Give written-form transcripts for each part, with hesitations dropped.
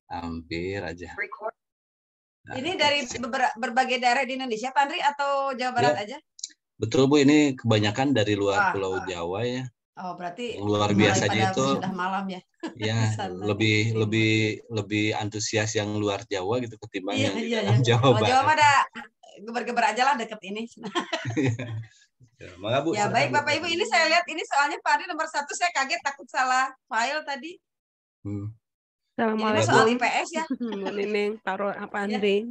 Hampir aja. Nah, ini dari berbagai daerah di Indonesia, Pak Andri, atau Jawa Barat ya, aja? betul Bu, ini kebanyakan dari luar Pulau Jawa ya. Oh, berarti yang luar biasanya itu sudah malam ya. Ya lebih antusias yang luar Jawa gitu ketimbang yang di dalam iya. Jawa Barat. Jawa mah ada geber-geber aja lah deket ini. Maka Bu, ya baik Bapak Ibu, ini saya lihat ini soalnya Pak Andri nomor 1, saya kaget takut salah file tadi. Assalamualaikum. Ini soal IPS ya. Bu Nining, taruh apa Andri?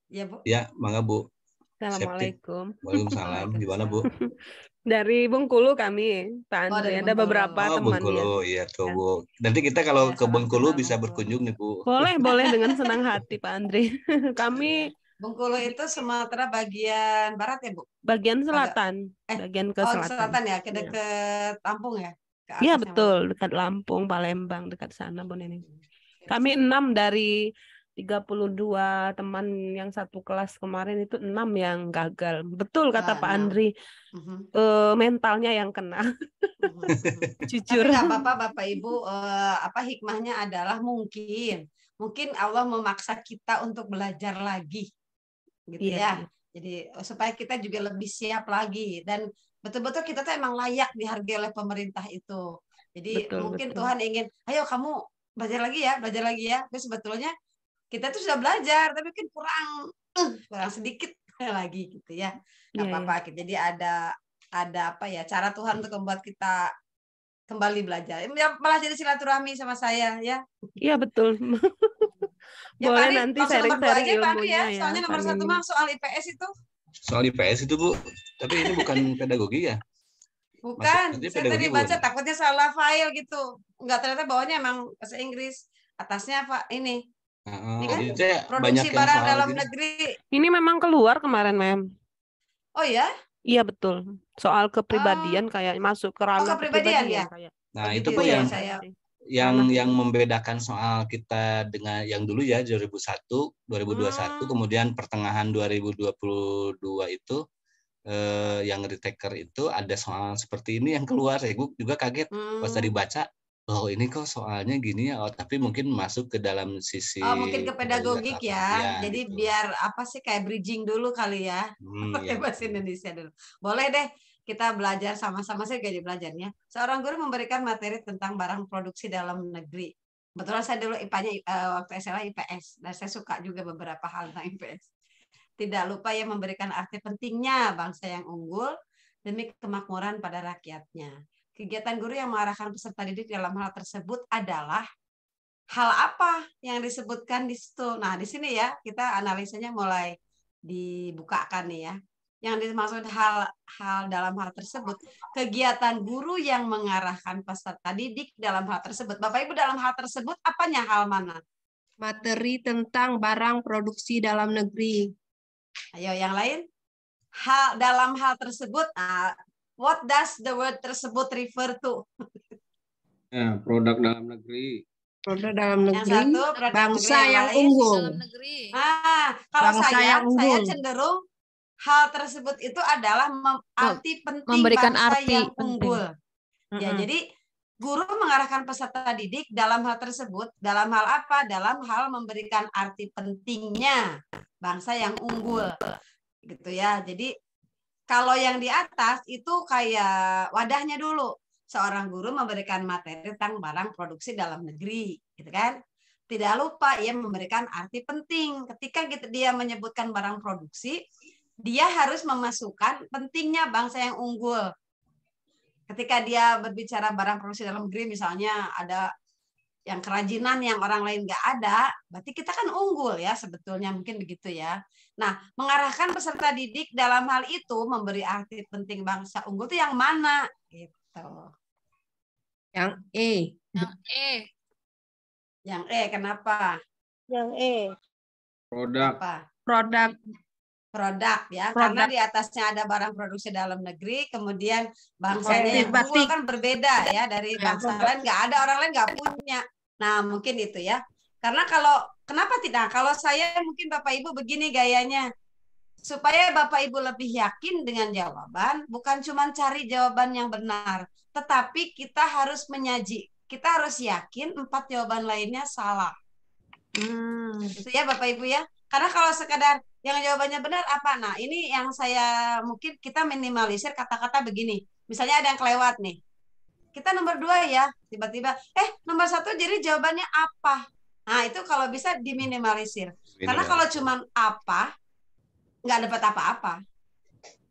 Ya Bu. Ya, mangga Bu. Assalamualaikum. Waalaikumsalam. Gimana Bu? Dari Bengkulu kami, Pak Andri. Ada beberapa teman Bengkulu, ya tuh Bu. Nanti kita kalau ke Bengkulu bisa berkunjung nih Bu. Boleh dengan senang hati Pak Andri. Kami Bengkulu itu Sumatera bagian barat ya Bu? Bagian selatan. Bagian ke selatan. Selatan ya, ke dekat Lampung ya? Iya betul, dekat Lampung, Palembang, dekat sana Bu Nining. Kami 6 dari 32 teman yang satu kelas kemarin itu 6 yang gagal. Betul kata Pak Andri. Mentalnya yang kena. Jujur. Tapi nggak apa-apa Bapak Ibu, hikmahnya adalah mungkin Allah memaksa kita untuk belajar lagi, gitu ya. Jadi supaya kita juga lebih siap lagi dan betul-betul kita tuh emang layak dihargai oleh pemerintah itu. Jadi mungkin Tuhan ingin, ayo kamu belajar lagi ya. Tapi sebetulnya kita tuh sudah belajar, tapi kan kurang sedikit lagi gitu ya. Nggak apa-apa. Jadi ada cara Tuhan untuk membuat kita kembali belajar. Malah jadi silaturahmi sama saya ya. Iya betul. Boleh nanti sharing-sharing ilmunya ya. Soalnya nomor 1 mah soal IPS itu. Soal IPS itu Bu, tapi ini bukan pedagogi ya? Bukan, saya tadi baca takutnya salah file gitu. Enggak, ternyata bawahnya emang bahasa Inggris. Atasnya Pak ini. Ini kan produksi barang dalam negeri. Ini memang keluar kemarin, Mem. Oh ya? Iya betul. Soal kepribadian kayak masuk ke ranah kepribadian ya. Nah, itu Bu yang membedakan soal kita dengan yang dulu ya 2021, kemudian pertengahan 2022 itu yang retaker itu ada soal seperti ini yang keluar. Saya juga kaget pas tadi baca. Oh ini kok soalnya gini ya, tapi mungkin masuk ke dalam sisi mungkin ke pedagogik ya. Jadi gitu. Biar kayak bridging dulu kali ya. Pakai bahasa Indonesia dulu. Boleh deh kita belajar sama-sama, saya jadi belajarnya. Seorang guru memberikan materi tentang barang produksi dalam negeri. Betulan saya dulu IPA-nya waktu SMA IPS dan saya suka juga beberapa hal tentang IPS. Tidak lupa ya memberikan arti pentingnya bangsa yang unggul demi kemakmuran pada rakyatnya. Kegiatan guru yang mengarahkan peserta didik dalam hal tersebut adalah hal apa yang disebutkan di situ. Nah, di sini ya kita analisanya mulai dibukakan nih ya. Yang dimaksud hal dalam hal tersebut, kegiatan guru yang mengarahkan peserta didik dalam hal tersebut. Bapak Ibu, dalam hal tersebut apanya, hal mana? Materi tentang barang produksi dalam negeri. Ayo yang lain. Dalam hal tersebut, what does the word tersebut refer to? Produk dalam negeri. Produk dalam negeri. Yang satu, bangsa yang unggul. Kalau saya cenderung hal tersebut itu adalah arti penting memberikan bangsa arti yang penting. unggul. Ya, jadi guru mengarahkan peserta didik dalam hal tersebut, dalam hal apa? Dalam hal memberikan arti pentingnya bangsa yang unggul. Gitu ya. Jadi kalau yang di atas itu kayak wadahnya dulu. Seorang guru memberikan materi tentang barang produksi dalam negeri, gitu kan? Tidak lupa ia memberikan arti penting. Ketika dia menyebutkan barang produksi, dia harus memasukkan pentingnya bangsa yang unggul. Ketika dia berbicara barang produksi dalam negeri, misalnya ada yang kerajinan yang orang lain nggak ada, berarti kita kan unggul ya sebetulnya, mungkin begitu ya. Nah, mengarahkan peserta didik dalam hal itu memberi arti penting bangsa unggul itu yang mana? Gitu. Yang E. Yang E, kenapa? Yang E. Produk ya, karena di atasnya ada barang produksi dalam negeri, kemudian bangsanya yang unggul kan berbeda ya dari bangsa lain, nggak ada, orang lain nggak punya. Nah mungkin itu ya, karena kenapa tidak? Kalau saya mungkin Bapak Ibu begini gayanya, supaya Bapak Ibu lebih yakin dengan jawaban, bukan cuma cari jawaban yang benar, tetapi kita harus yakin 4 jawaban lainnya salah. Gitu ya Bapak Ibu ya. Karena kalau sekadar yang jawabannya benar apa? Nah, ini yang saya mungkin kita minimalisir kata-kata begini. Misalnya ada yang kelewat nih. Kita nomor 2 ya, tiba-tiba, nomor 1 jadi jawabannya apa? Nah, itu kalau bisa diminimalisir. Karena kalau cuman apa, nggak dapat apa-apa.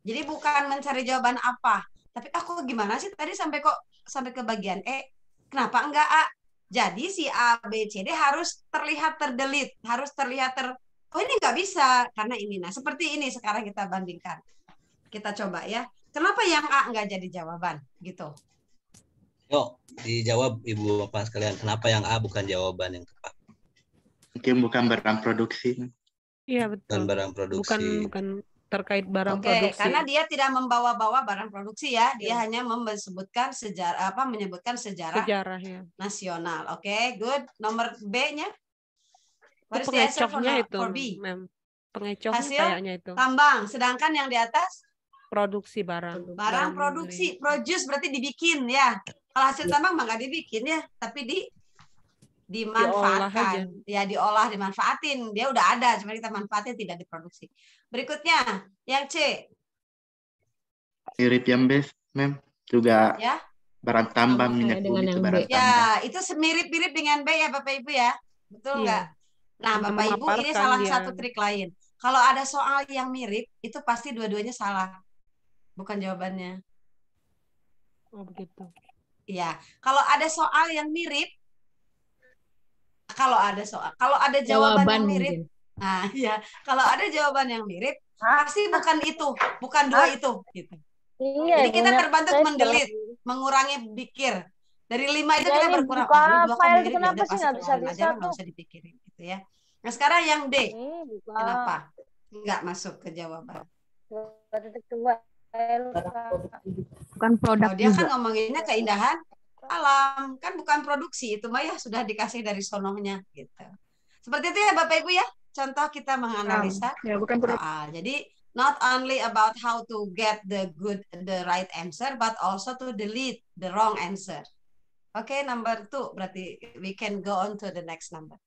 Jadi bukan mencari jawaban apa, tapi aku gimana sih tadi sampai ke bagian E? Kenapa enggak A? Jadi si A, B, C, D harus terlihat terdelit, harus terlihat oh ini nggak bisa karena ini. Nah seperti ini sekarang kita bandingkan, kita coba ya. Kenapa yang A nggak jadi jawaban? Gitu. Yuk dijawab Ibu Bapak sekalian. Kenapa yang A bukan jawaban yang tepat? Mungkin bukan barang produksi. Iya betul. Bukan barang produksi. Bukan terkait barang Oke, produksi. karena dia tidak membawa-bawa barang produksi ya, dia hanya menyebutkan sejarah menyebutkan sejarah ya. nasional. Oke, good. Nomor B-nya? Itu pengecohnya itu, pengecohnya hasil kayaknya itu. Tambang, sedangkan yang di atas produksi barang. Barang produksi, produce berarti dibikin ya. Kalau hasil tambang mah nggak dibikin ya, tapi dimanfaatkan, diolah, dimanfaatin. Dia udah ada, cuma kita manfaatin, tidak diproduksi. Berikutnya, yang C. Mirip yang B, Mem. Juga ya? Barang tambang, minyak bumi itu barang tambang. Ya, itu mirip-mirip dengan B ya Bapak Ibu ya. Betul nggak? Nah, Bapak Ibu, ini salah satu trik lain. Kalau ada soal yang mirip, itu pasti dua-duanya salah. Bukan jawabannya. Oh, begitu. Iya, kalau ada soal yang mirip, kalau ada jawaban yang mirip, mungkin. Nah ya, kalau ada jawaban yang mirip, pasti bukan itu, bukan dua itu, gitu. Iya, jadi kita terbantu mendelete, mengurangi pikir. Dari 5 itu kita berkurang. Dua file kenapa sih nggak bisa nggak usah dipikirin, gitu ya. Nah sekarang yang D, kenapa nggak masuk ke jawaban? Bukan produk. Dia kan ngomonginnya keindahan alam, kan bukan produksi, itu mah ya sudah dikasih dari sononya gitu. Seperti itu ya Bapak Ibu ya, contoh kita menganalisa soal. Jadi not only about how to get the right answer, but also to delete the wrong answer. Oke, number 2 berarti we can go on to the next number.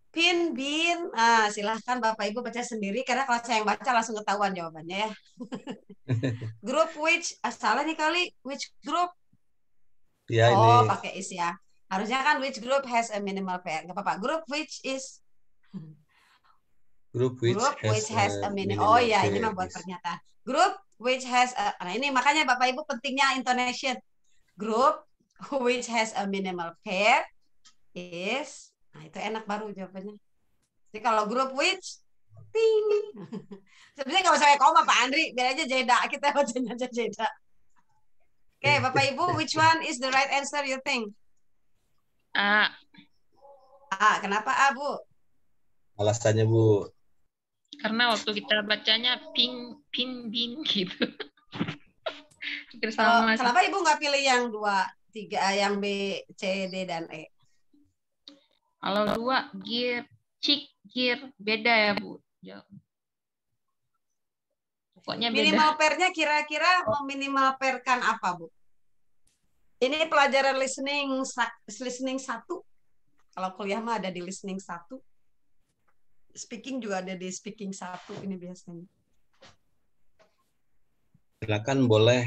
Pin, bin, silahkan Bapak Ibu baca sendiri karena kalau saya yang baca langsung ketahuan jawabannya ya. Group which, salah nih kali, which group? Ya, oh, ini. pakai is ya. Harusnya kan which group has a minimal pair. Nggak apa-apa. Group which is Group which has a minimal. Oh ya, ini mah buat pernyataan. Group which has a, nah ini makanya Bapak Ibu pentingnya intonation. Group which has a minimal pair is, nah itu enak baru jawabannya. Jadi kalau group which, ting. Sebenarnya nggak usah kayak koma Pak Andri, biar aja jeda, kita bacanya aja jeda. Oke, Bapak Ibu, which one is the right answer you think? A. A, kenapa A, Bu? Alasannya, Bu. Karena waktu kita bacanya pin bin gitu. Kenapa Ibu nggak pilih yang 2, 3, yang B, C, D, dan E? Kalau 2, gear, gear, beda ya, Bu. Pokoknya beda. Minimal pair-nya kira-kira meminimal pair-kan apa, Bu? Ini pelajaran listening 1. Kalau kuliah mah ada di listening 1. Speaking juga ada di speaking 1 ini biasanya. Silakan boleh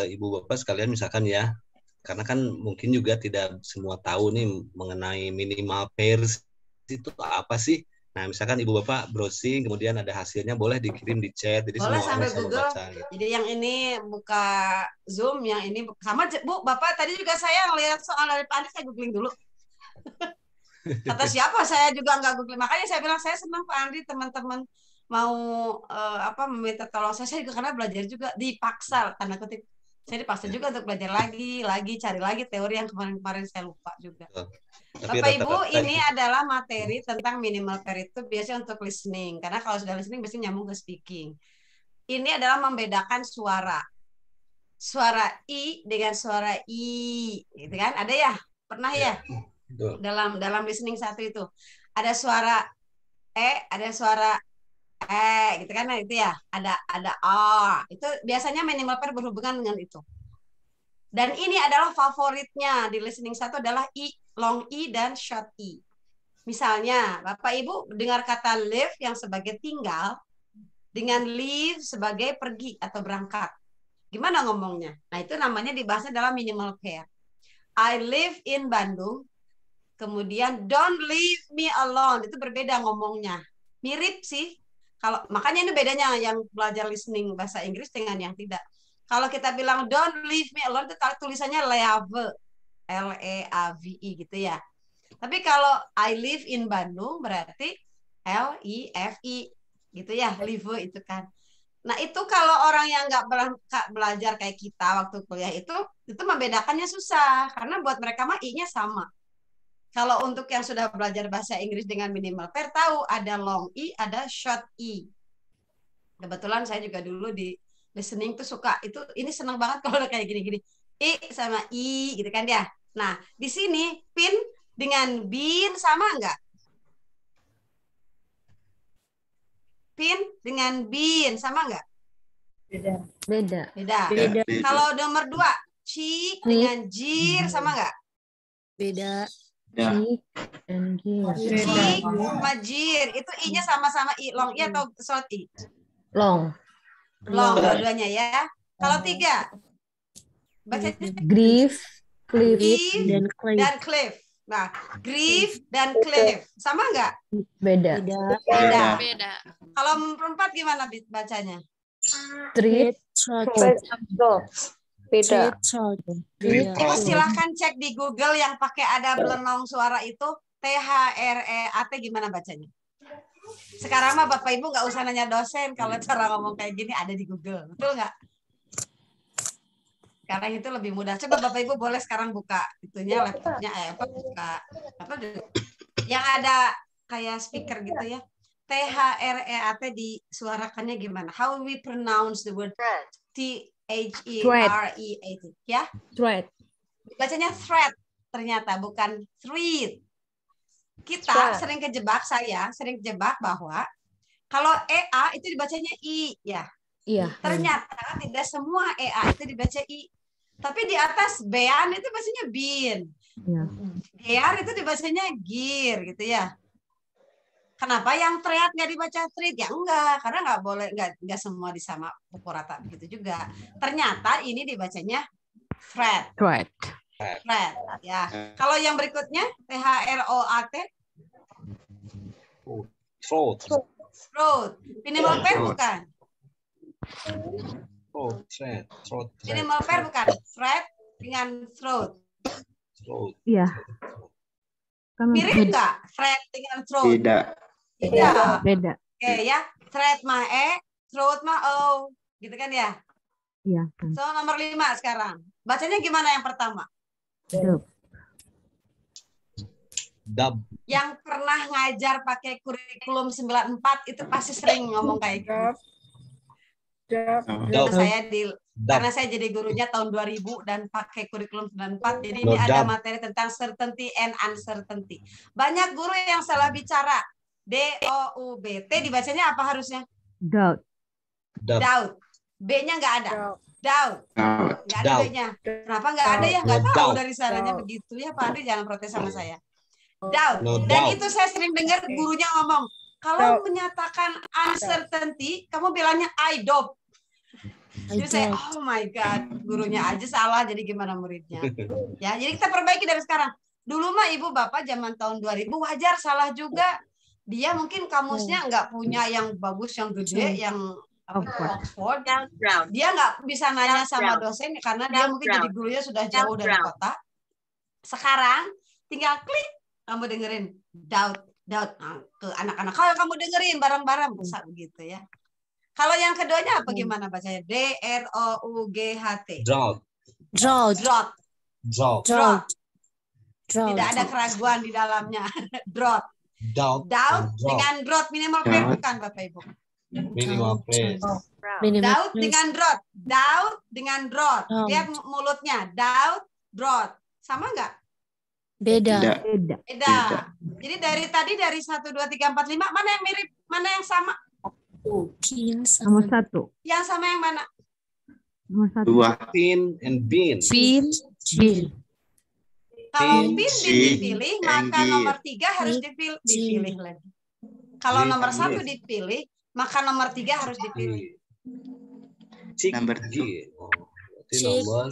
Ibu Bapak sekalian misalkan ya. Karena kan mungkin juga tidak semua tahu nih mengenai minimal pairs itu apa sih. Nah, misalkan Ibu Bapak browsing, kemudian ada hasilnya, boleh dikirim di chat. Jadi boleh semua sampai Google. Baca, gitu. Jadi yang ini buka Zoom, yang ini sama Bu, Bapak tadi juga saya ngelihat soal dari Pak Andi, saya googling dulu. Kata siapa, saya juga nggak googling. Makanya saya bilang saya senang Pak Andi, teman-teman mau meminta tolong saya juga karena belajar juga dipaksa, tanda kutip. Saya dipaksa juga untuk belajar lagi, cari lagi teori yang kemarin-kemarin saya lupa juga. Bapak Ibu, ini adalah materi tentang minimal pair itu biasanya untuk listening. Karena kalau sudah listening biasanya nyambung ke speaking. Ini adalah membedakan suara. Suara I dengan suara I. Gitu kan? Ada ya? Pernah ya? Dalam listening 1 itu. Ada suara E, ada suara gitu kan? Nah, itu ya. Ada A. Itu biasanya minimal pair berhubungan dengan itu. Dan ini adalah favoritnya di listening 1 adalah I, long I dan short I. Misalnya, Bapak Ibu dengar kata live yang sebagai tinggal dengan leave sebagai pergi atau berangkat. Gimana ngomongnya? Nah, itu namanya dibahasnya dalam minimal pair. I live in Bandung. Kemudian don't leave me alone. Itu berbeda ngomongnya. Mirip sih. Kalau makanya ini bedanya yang belajar listening bahasa Inggris dengan yang tidak. Kalau kita bilang don't leave me alone itu tulisannya leave, L-E-A-V-E gitu ya. Tapi kalau I live in Bandung berarti L-I-F-I gitu ya, live itu kan. Nah itu kalau orang yang nggak belajar kayak kita waktu kuliah itu membedakannya susah karena buat mereka mah i-nya sama. Kalau untuk yang sudah belajar bahasa Inggris dengan minimal pair tahu ada long i, ada short i. Kebetulan saya juga dulu di listening tuh suka itu, ini senang banget kalau kayak gini-gini i sama i gitu kan ya. Nah di sini pin dengan bin sama enggak? Pin dengan bin sama enggak? Beda. Kalau nomor 2 cik dengan jir sama enggak? Beda. Cik sama jir itu i-nya sama-sama i, long i atau short i? Long dua-duanya ya. Kalau 3 bacanya Grief, dan cliff. Nah, grief dan cliff sama enggak? Beda. Kalau 4 gimana bacanya? Street, beda. Ibu silahkan cek di Google yang pakai ada belenong suara itu THREAT gimana bacanya? Sekarang mah Bapak Ibu nggak usah nanya dosen kalau cara ngomong kayak gini ada di Google, betul nggak? Sekarang itu lebih mudah. Coba Bapak Ibu boleh sekarang buka itunya laptopnya, buka apa yang ada kayak speaker gitu ya. THREAT disuarakannya gimana? How we pronounce the word THEREAT ya? Thread. Bacanya thread ternyata bukan thread. Kita sering kejebak, saya sering kejebak bahwa kalau EA itu dibacanya I ya. Iya. Ternyata tidak semua EA itu dibaca I. Tapi di atas bean itu bacanya bin. Iya. Gear itu dibacanya gir gitu ya. Kenapa yang thread nggak dibaca thread? Ya enggak, karena nggak boleh, nggak semua disama pukul rata begitu juga. Ternyata ini dibacanya thread. Thread ya. Kalau yang berikutnya THROAT. Throat. Minimal pair bukan? Minimal pair bukan? Thread dengan throat. Iya. Mirip nggak thread dengan throat? Beda. Oke ya, thread mah E, throat mah O, gitu kan ya? Iya. So nomor 5 sekarang. Bacanya gimana yang pertama? Dub. Yang pernah ngajar pakai kurikulum 94 itu pasti sering ngomong kayak gitu. Karena saya jadi gurunya tahun 2000 dan pakai kurikulum 94, jadi ini ada materi tentang certainty and uncertainty. Banyak guru yang salah bicara. D-O-U-B-T dibacanya apa harusnya? Doubt. B-nya nggak ada. Doubt. Nggak ada B-nya. Kenapa nggak ada ya? Nggak tahu dari sananya begitu ya. Pak Andri jangan protes sama saya. Doubt. Dan itu saya sering dengar gurunya ngomong, kalau menyatakan uncertainty, kamu bilangnya I doubt. Jadi saya, oh my God, gurunya aja salah, jadi gimana muridnya? Ya, jadi kita perbaiki dari sekarang. Dulu mah ibu bapak zaman tahun 2000 wajar salah juga. Dia mungkin kamusnya nggak punya yang bagus, yang gede, yang Oxford. Dia nggak bisa nanya sama dosen karena dia mungkin jadi gurunya sudah jauh dari kota. Sekarang tinggal klik, kamu dengerin doubt ke anak-anak. Kalau kamu dengerin bareng-bareng bisa begitu ya. Kalau yang keduanya apa gimana bacanya? D-R-O-U-G-H-T. Drought. Tidak ada keraguan di dalamnya. Drought. Doubt dengan drought minimal pair bukan Bapak Ibu? Minimal pair. Doubt dengan drought. Lihat mulutnya. Drought. Sama enggak? Beda. Jadi dari 1, 2, 3, 4, 5 mana yang mirip, mana yang sama? Nomor 1. Yang sama yang mana? Nomor 1. Pin and bean. Kalau Pin, pin dipilih, maka nomor 3 harus dipilih lagi. Kalau nomor 1 dipilih, maka nomor 3 harus dipilih. Number 2. Nomor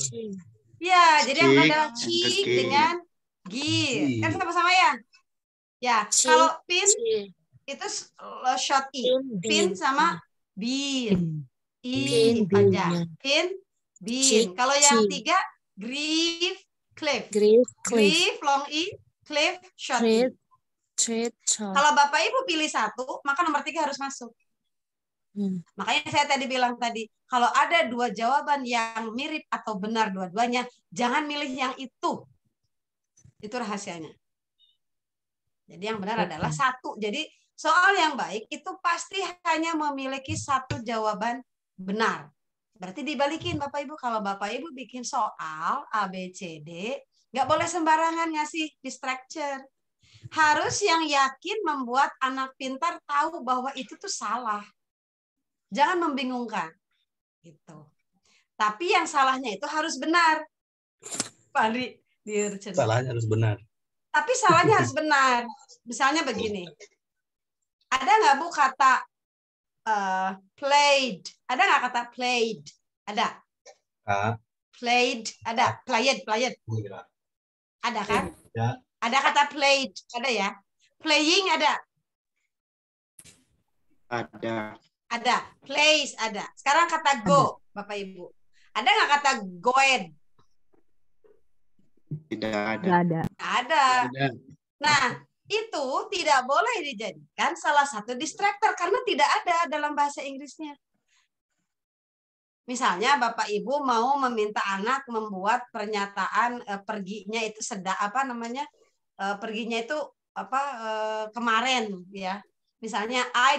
Ya, jadi yang adalah cik dengan gir. Kan sama-sama ya? Ya, kalau pin itu short i. Pin sama bin. I panjang. Pin, bin. Kalau yang 3, grief, cliff. Grief, long i, cliff, short i. Kalau Bapak Ibu pilih 1, maka nomor 3 harus masuk. Makanya saya tadi bilang kalau ada 2 jawaban yang mirip atau benar dua-duanya, jangan milih yang itu. Itu rahasianya. Jadi yang benar adalah 1. Jadi soal yang baik itu pasti hanya memiliki 1 jawaban benar. Berarti dibalikin Bapak Ibu. Kalau Bapak Ibu bikin soal A, B, C, D, nggak boleh sembarangan ngasih distraction. Harus yang yakin membuat anak pintar tahu bahwa itu tuh salah. Jangan membingungkan. Gitu. Tapi yang salahnya itu harus benar. Pak salahnya harus benar. Tapi salahnya harus benar. Misalnya begini. Ada nggak Bu kata played? Ada nggak kata played? Ada. Played. Ada. Played. Ada kan? Ya. Ada kata played. Ada ya. Playing ada. Ada. Plays ada. Sekarang kata go, Bapak Ibu. Ada nggak kata goed? Tidak ada. Ada. Nah, itu tidak boleh dijadikan salah satu distractor karena tidak ada dalam bahasa Inggrisnya. Misalnya Bapak Ibu mau meminta anak membuat pernyataan perginya itu perginya itu kemarin ya. Misalnya I ...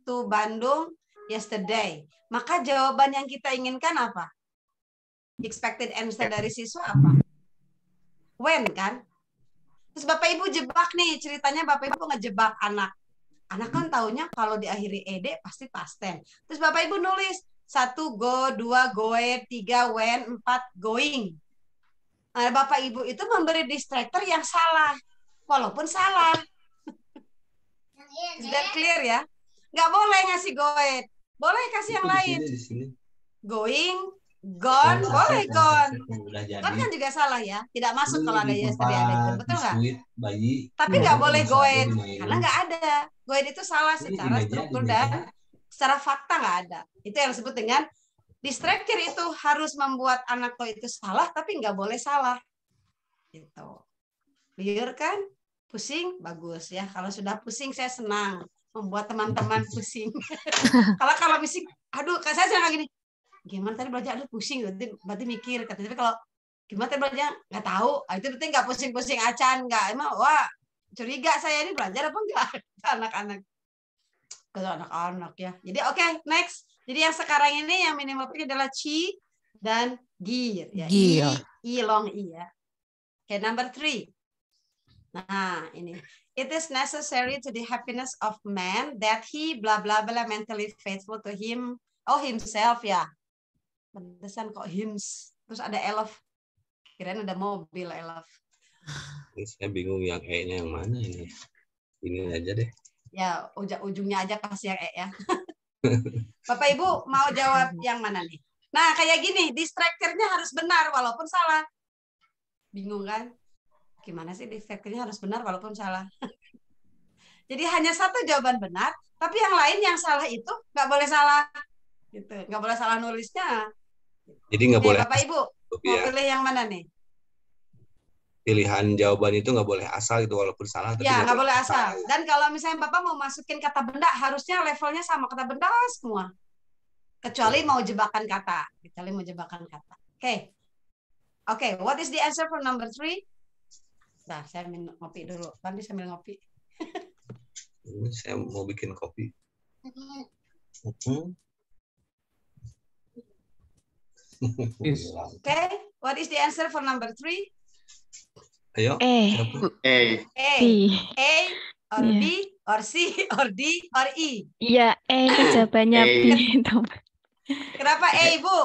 to Bandung yesterday. Maka jawaban yang kita inginkan apa? Expected answer dari siswa apa? When kan? Terus Bapak Ibu jebak nih, ceritanya Bapak Ibu ngejebak anak. Anak kan taunya kalau diakhiri ed pasti past tense. Terus Bapak Ibu nulis 1 go, 2 goe, 3 when, 4 going. Nah, Bapak Ibu itu memberi distractor yang salah. Walaupun salah. Is that clear ya? Nggak boleh ngasih goe. Boleh kasih yang lain. Going, gone, boleh gone. Gone kan juga salah ya. Tidak masuk kalau ada yesterday, ada. Betul nggak? Tapi nggak boleh goe. Karena nggak ada. Goe itu salah secara struktur dan secara fakta nggak ada. Itu yang disebut dengan distractor itu harus membuat anak itu salah, tapi nggak boleh salah. Gitu. Clear kan? Pusing? Bagus ya. Kalau sudah pusing, saya senang membuat teman-teman pusing. Kalau pusing, aduh, saya senang gini. Gimana tadi belajar? Aduh, pusing. Berarti mikir. Tapi kalau gimana tadi belajar? Nggak tahu. Itu berarti nggak pusing-pusing acan. Nggak. Emang, wah, curiga saya ini belajar apa enggak? Anak-anak. Kalau anak-anak ya. Jadi oke, next. Jadi yang sekarang ini yang minimal adalah chi dan gear. Ya. I long i ya. Oke, number 3. Nah, ini. It is necessary to the happiness of man that he blah blah blah mentally faithful to him. Oh, himself ya. Pantesan kok hims. Terus ada elf. Kirain ada mobil elf. Saya bingung yang E-nya yang mana ini. Ini aja deh. Ya, ujungnya aja kasih yang E ya. Bapak Ibu mau jawab yang mana nih? Nah, kayak gini, distractornya harus benar walaupun salah. Bingung kan? Gimana sih distractornya harus benar walaupun salah? Jadi hanya satu jawaban benar, tapi yang lain yang salah itu nggak boleh salah. Gitu. Nggak boleh salah nulisnya. Jadi nggak boleh. Bapak Ibu, mau pilih yang mana nih? Pilihan jawaban itu nggak boleh asal itu walaupun salah. Ya, nggak boleh asal. Dan kalau misalnya Bapak mau masukin kata benda, harusnya levelnya sama kata benda semua. Kecuali mau jebakan kata. Oke, what is the answer for number 3? Nah, saya minum ngopi dulu. Nanti sambil ngopi. Ini saya mau bikin kopi. Okay, what is the answer for number 3? Ayo. A or B or C or D or E. Iya, jawabannya B. Kenapa A, Ibu?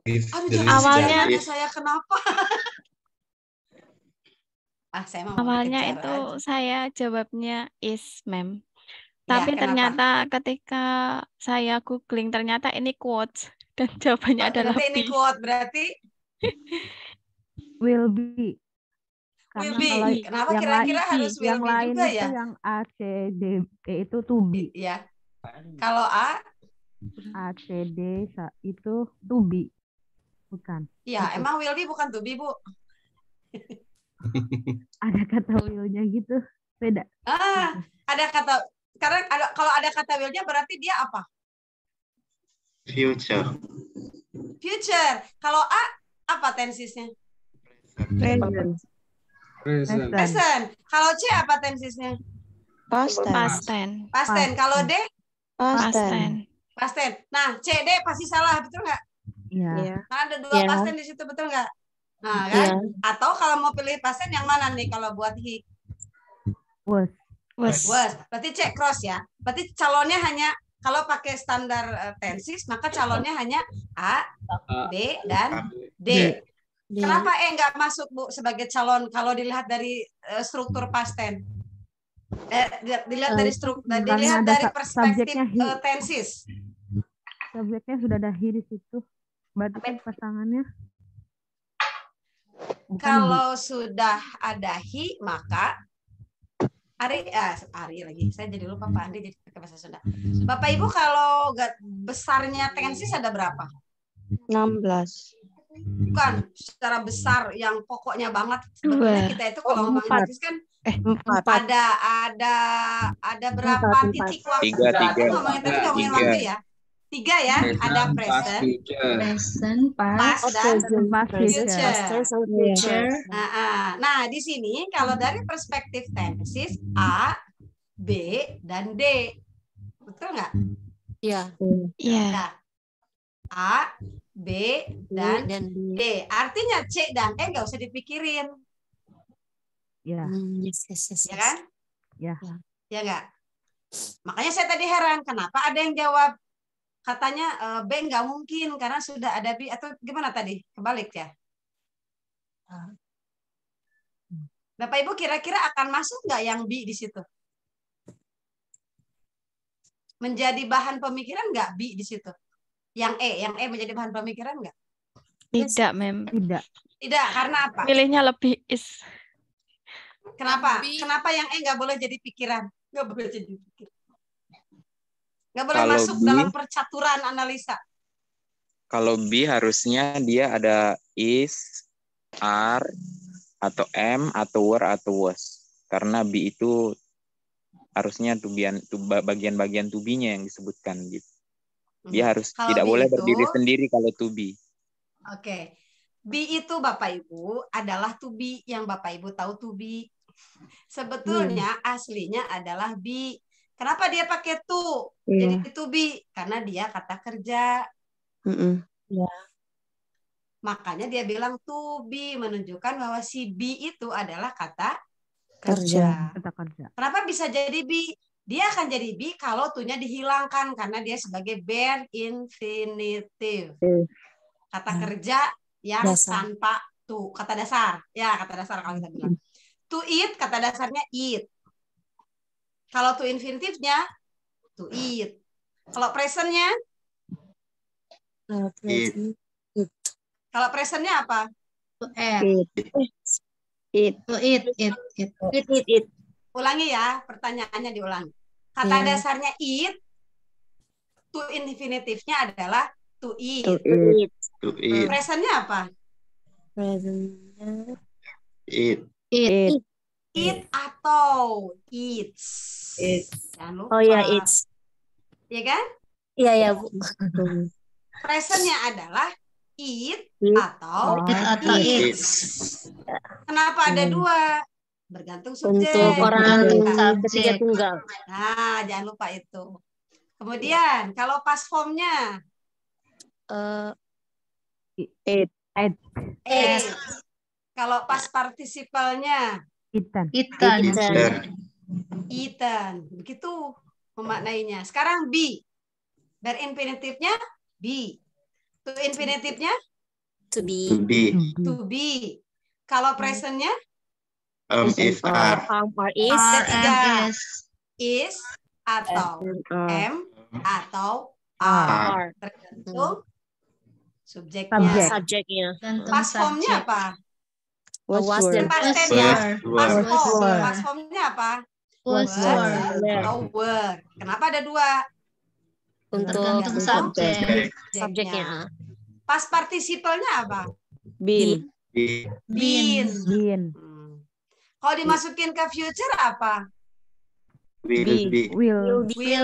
Aduh, awalnya saya kenapa? Saya mau Awalnya kejar itu aja. saya jawabnya is, ma'am. Ya, Tapi kenapa? ternyata ketika saya googling, ternyata ini quotes. Dan jawabannya adalah Ternyata ini B. quote, berarti Will be. will Karena be. kalau Kenapa yang kira-kira lain, harus will yang be lain juga itu ya? yang A, C, D, E itu to be. Ya. Kalau A, A, C, D itu to be. Bukan. ya Itu. emang will be bukan to be, Bu. Ada kata will-nya gitu. Beda. Ada kata, karena kalau ada kata will-nya berarti dia apa? Future. Future. Kalau A, apa tensisnya? Present. Present. Present. Kalau C, apa tensisnya? Past tense. Past tense. Kalau D? Past tense. Past tense. Nah, C, D pasti salah, betul nggak? Iya. Karena ada dua past tense di situ, betul nggak? Nah, kan? Atau kalau mau pilih past tense yang mana nih kalau buat he? Was. Berarti C cross ya. Berarti calonnya hanya kalau pakai standar tenses, maka calonnya hanya A, B, dan D. Kenapa nggak masuk, Bu, sebagai calon kalau dilihat dari struktur past tense? Dilihat dari dilihat dari perspektif tenses. Subjeknya sudah ada he di situ. Berarti kan pasangannya. Kalau sudah ada he, maka Ari lagi. Saya jadi lupa Pak Andi jadi pakai bahasa Sunda. Bapak Ibu, kalau besarnya tensis ada berapa? 16. Bukan secara besar yang pokoknya banget. Sebetulnya kita itu kalau ngomong tensis kan 4. ada berapa titik waktu? Ngomongin waktu ya. 3 ya, ada present, past, dan future. Nah, di sini kalau dari perspektif tensis A, B, dan D, betul nggak? Iya. Nah, A, B, dan D. Artinya C dan E nggak usah dipikirin. Ya. Ya kan? Ya. Ya nggak? Makanya saya tadi heran, kenapa ada yang jawab katanya B nggak mungkin karena sudah ada B, atau gimana tadi? Kebalik ya? Bapak Ibu kira-kira akan masuk nggak yang B di situ? Menjadi bahan pemikiran nggak B di situ? Yang E menjadi bahan pemikiran nggak? Tidak, ma'am. Tidak, karena apa? Pilihnya lebih is. Kenapa? Kenapa yang E nggak boleh jadi pikiran? Nggak boleh jadi pikiran. Nggak boleh Kalau masuk dalam percaturan analisa. Kalau B harusnya dia ada is, are, atau am, atau were, atau was. Karena B itu harusnya bagian-bagian to be-nya yang disebutkan gitu. Dia harus Kalau tidak B boleh itu, berdiri sendiri kalau to be. Oke. B itu Bapak Ibu adalah to be yang Bapak Ibu tahu to be. Sebetulnya aslinya adalah be. Kenapa dia pakai to? Jadi to be karena dia kata kerja. Ya. Makanya dia bilang to be menunjukkan bahwa si be itu adalah kata Kerja. Kenapa bisa jadi be? Dia akan jadi be kalau to-nya dihilangkan karena dia sebagai bare infinitive. Kata kerja yang tanpa to, kata dasar. Ya, kata dasar kalau kita bilang. To eat, kata dasarnya eat. Kalau to infinitive-nya to eat. Kalau present-nya Eat. Kalau present-nya apa? To eat. Ulangi ya, pertanyaannya diulangi. Kata dasarnya eat, to infinitive-nya adalah to eat. Present-nya apa? Present-nya eat. Eat atau eats. Jangan lupa. Oh ya, eats. Iya kan? Iya, Bu. Present-nya adalah eat atau eats. Kenapa ada dua? Bergantung subjek. Untuk orang ketiga tunggal. Nah, jangan lupa itu. Kemudian, kalau past form-nya? Eat. Kalau past participle-nya? Eaten. Begitu memaknainya. Sekarang be. Berinfinitifnya be. To infinitifnya? To be. To be. Kalau present-nya? Is are. Is. Ketiga, is atau M atau R. Tergantung subjeknya. Subjeknya. Past formnya apa? Was Past were. tense-nya. Past form. Were. Past formnya apa? Was were. Atau were. Kenapa ada dua? Untuk subjeknya. Past participalnya apa? Been. Been. Kalau dimasukin ke future apa? Will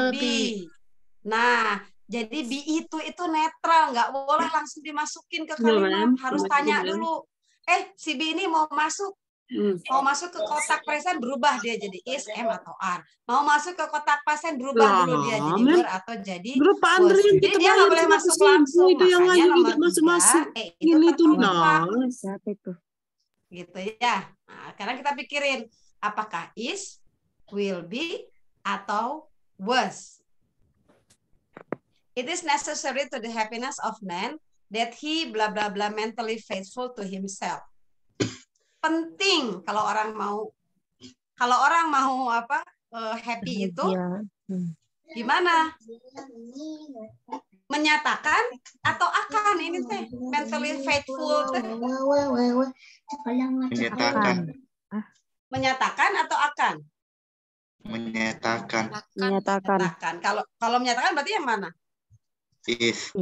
be. Nah, jadi be itu netral, nggak boleh langsung dimasukin ke kalimat, harus tanya dulu. Si B ini mau masuk ke kotak present, berubah dia jadi is, am atau are. Mau masuk ke kotak present, berubah dulu dia jadi were atau jadi was. Jadi dia nggak boleh masuk langsung. Makanya nomor 3 itu terlupa. Gitu ya. Nah, sekarang kita pikirin apakah is, will be, atau was. It is necessary to the happiness of man that he bla bla bla mentally faithful to himself. Penting kalau orang mau happy itu gimana? Menyatakan atau akan ini teh mentally faithful teh? Menyatakan atau akan? Menyatakan. Kalau menyatakan berarti yang mana? Is.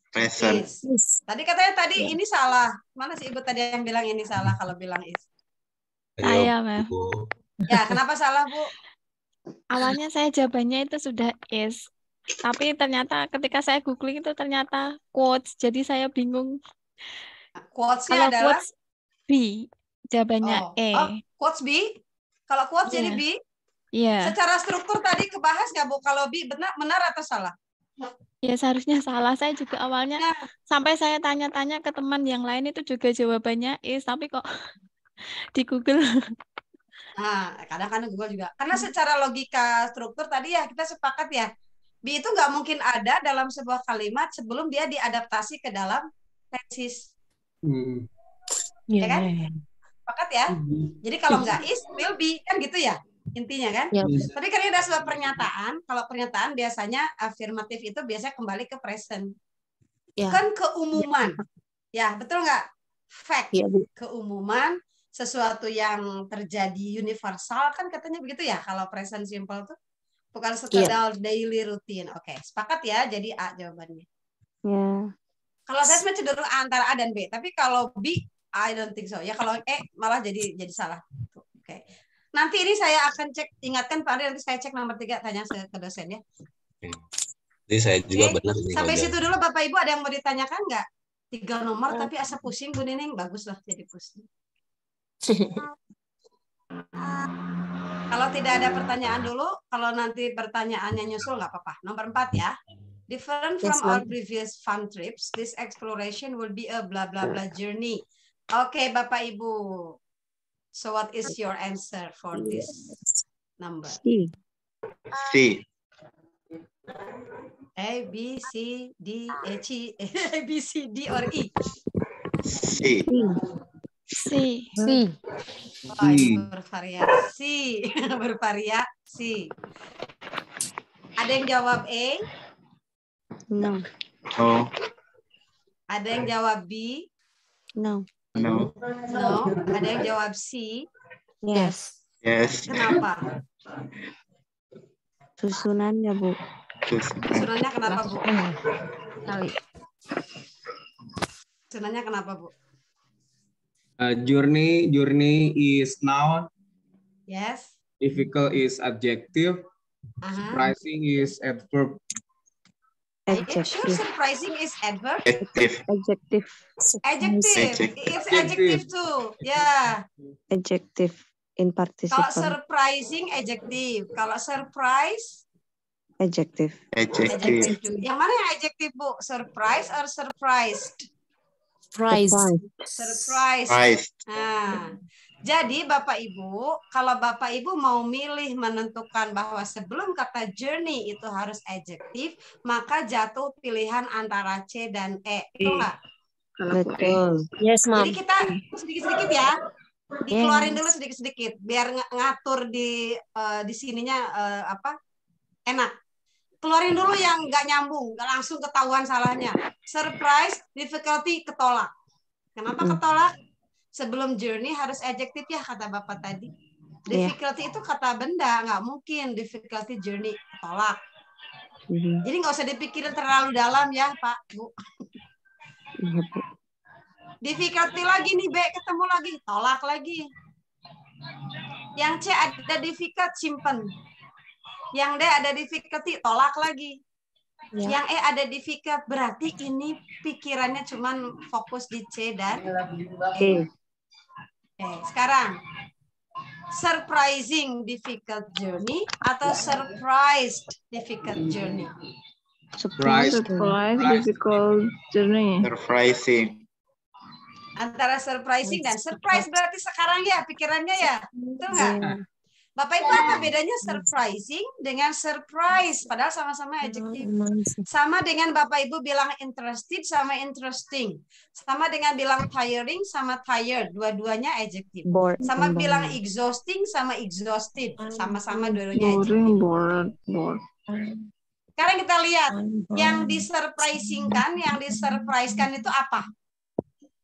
Present. Tadi katanya ini salah. Mana sih Ibu tadi yang bilang ini salah kalau bilang is? Saya, Mem. Ya, kenapa salah, Bu? Awalnya saya jawabannya itu sudah is. Tapi ternyata ketika saya googling itu ternyata quotes. Jadi saya bingung. Quotes-nya adalah quotes B, jawabannya E. Quotes B? Kalau quotes jadi B? Iya. Secara struktur tadi kebahas nggak, Bu? Kalau B benar atau salah? Ya seharusnya salah. Saya juga awalnya sampai saya tanya-tanya ke teman yang lain itu juga jawabannya is, tapi kok di Google. Nah, kadang-kadang Google juga. Karena secara logika struktur tadi ya kita sepakat ya, B itu nggak mungkin ada dalam sebuah kalimat sebelum dia diadaptasi ke dalam tenses. Ya kan? Sepakat ya? Jadi kalau nggak is, will be, kan gitu ya? Intinya kan? Tapi karena ada sebuah pernyataan, kalau pernyataan biasanya afirmatif itu biasanya kembali ke present. Bukan keumuman. Ya, betul nggak? Fact. Keumuman, sesuatu yang terjadi universal, kan katanya begitu ya, kalau present simple tuh. Bukan sekedar daily routine. Oke, sepakat ya, jadi A jawabannya. Kalau saya sebenarnya cenderung antara A dan B, tapi kalau B, I don't think so. Ya kalau E malah jadi salah. Oke. Nanti ini saya akan cek, ingatkan Pak Andri, nanti saya cek nomor 3, tanya ke dosen ya. Jadi saya juga benar. Sampai situ dulu Bapak Ibu, ada yang mau ditanyakan nggak? 3 nomor tapi asa pusing Bu Nining, bagus lah jadi pusing. Kalau tidak ada pertanyaan dulu, kalau nanti pertanyaannya nyusul nggak apa-apa. Nomor 4 ya. Different from our previous fun trips, this exploration will be a blah blah blah journey. Oke, Bapak Ibu. So what is your answer for this number? C. A, B, C, D, E, C, A, B, C, D, or E? C. Oh, ini bervariasi. Bervariasi. Ada yang jawab A? No. Ada yang jawab B? No. Ada yang jawab C? Yes. Kenapa? Susunannya, Bu. Susunannya kenapa, Bu? Susunannya kenapa, Bu? Journey is noun. Yes. Difficult is adjective. Surprising is adverb. Sure, surprising is adverb. Adjective. It's adjective too. Yeah. Adjective in participle. Kalau surprising adjective. Kalau surprise adjective. Yang mana yang adjective, Bu? Surprise or surprised? Surprise. Nah, jadi Bapak Ibu, kalau Bapak Ibu mau milih menentukan bahwa sebelum kata journey itu harus adjektif, maka jatuh pilihan antara C dan E. Betul nggak? Betul. Yes, Ma'am. Jadi kita sedikit-sedikit ya. Dikeluarin dulu sedikit-sedikit biar ngatur di sininya enak. Keluarin dulu yang nggak nyambung, nggak langsung ketahuan salahnya. Surprise, difficulty, ketolak. Kenapa ketolak? Sebelum journey harus adjektif ya kata Bapak tadi. Difficulty itu kata benda, nggak mungkin difficulty journey ketolak. Jadi nggak usah dipikirin terlalu dalam ya Pak, Bu. Iya, Bu. Difficulty lagi nih, B ketemu lagi, tolak lagi. Yang C ada difficult, simpen. Yang D ada difficulty, tolak lagi. Yang E ada difficult, berarti ini pikirannya cuman fokus di C dan E. Sekarang, surprising difficult journey atau surprised difficult journey? Surprise difficult journey. Surprising. Antara surprising dan surprise berarti sekarang ya pikirannya ya, betul nggak? Bapak Ibu apa bedanya surprising dengan surprise? Padahal sama-sama adjektif. Sama dengan Bapak Ibu bilang interested sama interesting. Sama dengan bilang tiring sama tired. Dua-duanya adjektif. Sama bilang exhausting sama exhausted. Sama-sama dua-duanya adjektif. Sekarang kita lihat. Yang disurprisingkan, yang disurprisekan itu apa?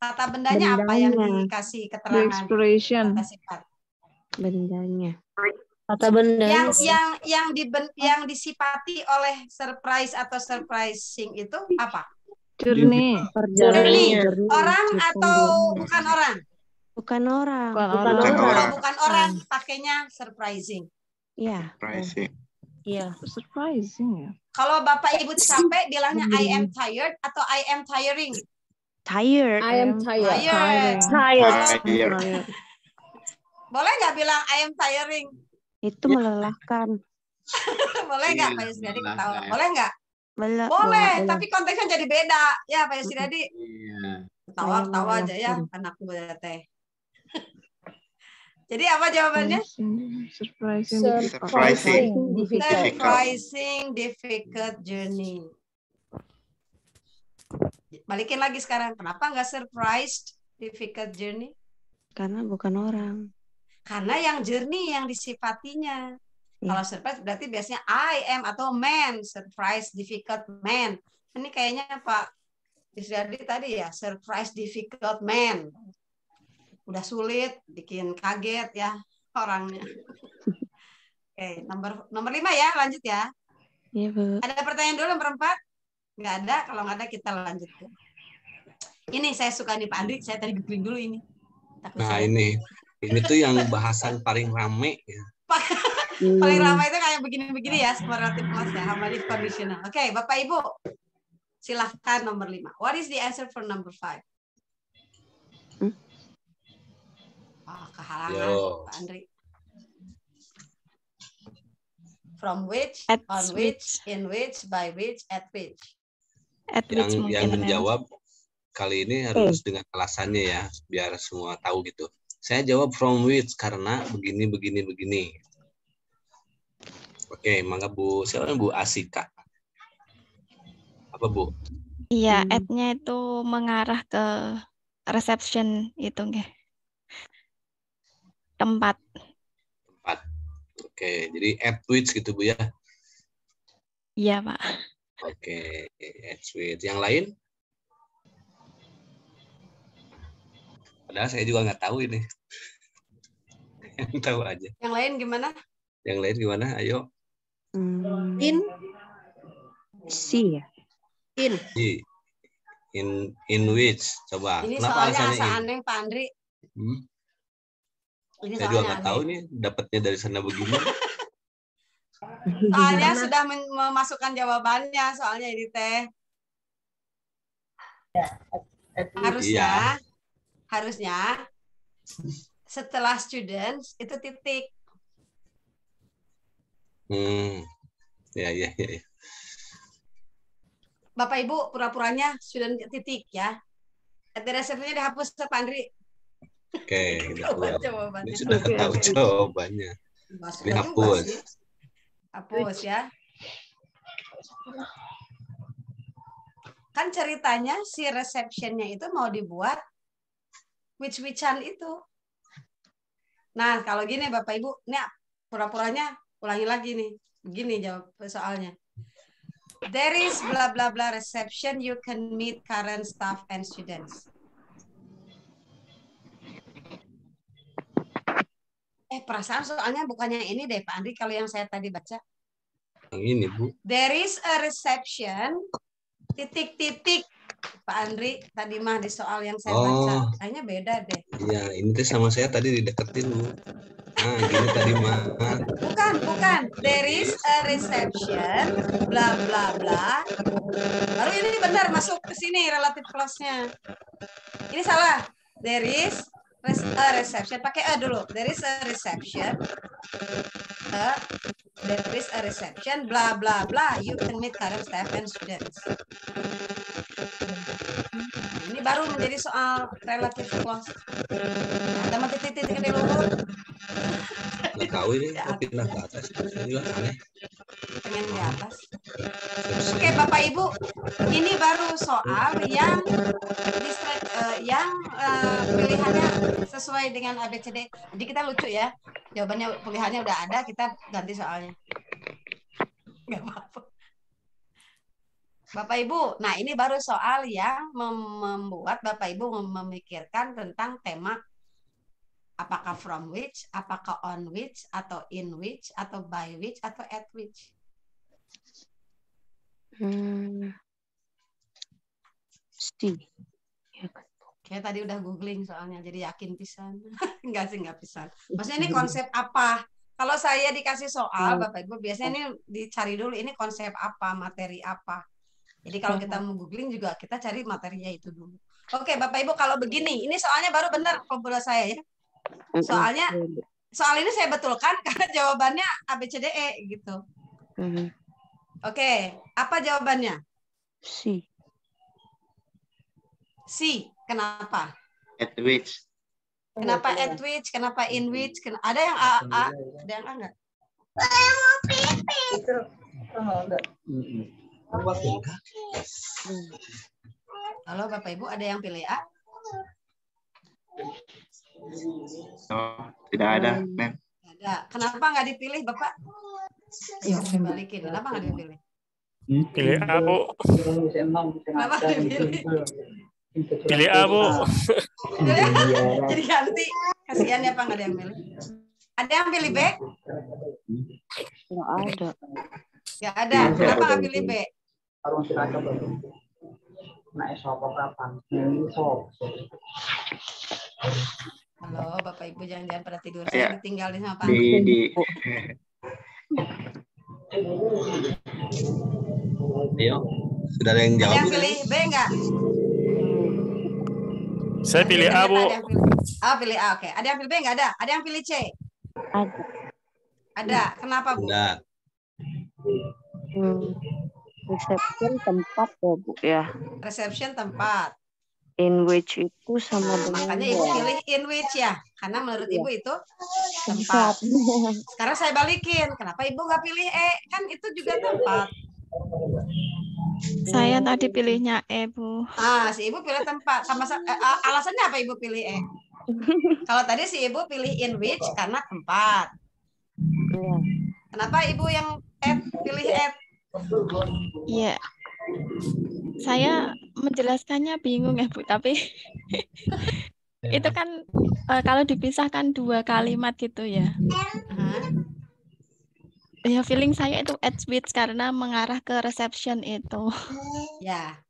Kata bendanya apa yang dikasih keterangan? Expression. Kata sifat. Bendanya. Kata bendanya. Yang disifati oleh surprise atau surprising itu apa? Journey. Orang atau bukan orang? Bukan orang. Kalau bukan orang, pakainya surprising. Iya. Surprising. Iya. Surprising ya. Kalau Bapak Ibu capek, bilangnya I am tired atau I am tiring? Tired. I am tired. Tired. Boleh nggak bilang I am tiring? Itu melelahkan. Boleh nggak Pak Yusriadi ketawa? Boleh nggak? Boleh, tapi konteksnya jadi beda. Ya Pak Yusriadi. Ketawa-ketawa aja ya, anakku teh. Jadi apa jawabannya? Surprising difficult journey. Balikin lagi sekarang. Kenapa nggak surprised difficult journey? Karena bukan orang. Karena yang journey yang disifatinya. Kalau surprise berarti biasanya I am atau man. Surprise difficult man. Ini kayaknya Pak Yusriadi tadi ya. Surprise difficult man. Udah sulit, bikin kaget ya orangnya. Oke, nomor 5 ya, lanjut ya. Iya, Bu. Ada pertanyaan dulu nomor 4? Nggak ada, kalau nggak ada kita lanjut. Ini saya suka nih Pak Andri, saya tadi googling dulu ini. Nah ini tuh yang bahasan paling rame ya. Paling ramai itu kayak begini-begini ya, comparative class ya, harmonic conditional. Oke, Bapak Ibu, silahkan nomor 5. What is the answer for number 5? Kehalangan Pak Andri. From which, on which, in which, by which, at which. Yang menjawab kali ini harus dengan alasannya ya, biar semua tahu gitu. Saya jawab from which karena begini. Oke, mangga Bu. Siapa Bu Asika? Apa Bu? Iya, at-nya itu mengarah ke reception itu nggih. Tempat. Oke, jadi at which gitu Bu ya? Iya, Pak. Oke, at which. Yang lain? Padahal saya juga nggak tahu ini. Yang tahu aja. Yang lain gimana? Yang lain gimana? Ayo. In. Si ya. In which? Coba. Ini kenapa soalnya alasannya asa aneh Pak Andri. Ini saya juga nggak tahu nih dapatnya dari sana begini. Soalnya sudah memasukkan jawabannya, soalnya ini teh. Harusnya setelah students itu titik. Ya. Bapak Ibu pura-puranya student titik ya. Resepnya dihapus Pak Andri. Oke, jawabannya. Ini sudah tahu jawabannya. Dihapus. Hapus ya. Kan ceritanya si receptionnya itu mau dibuat which-whichan itu. Nah, kalau gini Bapak Ibu, ini pura-puranya ulangi lagi nih. Begini jawab soalnya. There is blah blah blah reception, you can meet current staff and students. Perasaan soalnya bukannya ini deh Pak Andri, kalau yang saya tadi baca. Yang ini Bu. There is a reception, titik-titik. Pak Andri, tadi mah di soal yang saya baca. Kayaknya beda deh. Iya, ini tuh sama saya tadi dideketin Bu. Nah, gini tadi mah. Bukan. There is a reception, bla bla bla. Baru ini benar masuk ke sini relative clause-nya. Ini salah. There is a reception. Pakai a dulu. There is a reception. There is a reception, bla bla bla. You can meet current staff and students. Ini baru menjadi soal relative clause. Ada mati titik di luhur. Nggak tahu ini, pindah ke atas. Ini juga aneh. Pengen di atas. Oke, Bapak Ibu, ini baru soal yang pilihannya sesuai dengan ABCD. Jadi kita lucu ya. Jawabannya pilihannya udah ada, kita ganti soalnya. Nggak apa-apa. Bapak Ibu, nah ini baru soal yang membuat Bapak Ibu memikirkan tentang tema apakah from which, apakah on which, atau in which, atau by which, atau at which. Kayak tadi udah googling soalnya, jadi yakin pisan. Enggak sih, enggak pisan. Maksudnya ini konsep apa? Kalau saya dikasih soal, Bapak Ibu, biasanya ini dicari dulu, ini konsep apa, materi apa. Jadi kalau kita mau googling juga, kita cari materinya itu dulu. Oke, Bapak Ibu, kalau begini, ini soalnya baru benar kumpulan saya ya. Soalnya, soal ini saya betulkan karena jawabannya ABCDE gitu. Oke, apa jawabannya? C. C, kenapa? At which. Kenapa at which? Kenapa in which? Ada yang A? Ada yang A nggak? Halo Bapak Ibu, ada yang pilih A? Tidak ada, Mem. Ada. Kenapa nggak dipilih Bapak? Ayo, saya balikin. Kenapa nggak dipilih? Pilih A, Bu. Kenapa dipilih? Pilih A, Bu. Jadi ganti. Kasihan ya Pak, nggak ada yang pilih. Ada yang pilih B? Nggak ada. Nggak ada. Kenapa nggak pilih B? Halo Bapak Ibu, jangan pada tidur. Saya ditinggalin sama Pak. Ayo, sudah ada yang jawab? Ada yang pilih B nggak? Saya pilih A, Bu. Pilih A, oke. Ada yang pilih B nggak ada? Ada yang pilih C? Ada. Ada. Kenapa, Bu? Ada. Reception tempat ya Bu ya. Reception tempat. In which itu sama dengan. Makanya Ibu pilih in which ya, karena menurut Ibu itu tempat. Sekarang saya balikin. Kenapa Ibu nggak pilih E? Kan itu juga tempat. Saya tadi pilihnya E, Bu. Si Ibu pilih tempat. Alasannya apa Ibu pilih E? Kalau tadi si Ibu pilih in which karena tempat. Kenapa Ibu yang pilih E? Iya. Saya menjelaskannya bingung ya, Bu, tapi itu kan kalau dipisahkan dua kalimat gitu ya. Ya, feeling saya itu at which karena mengarah ke reception itu. Ya.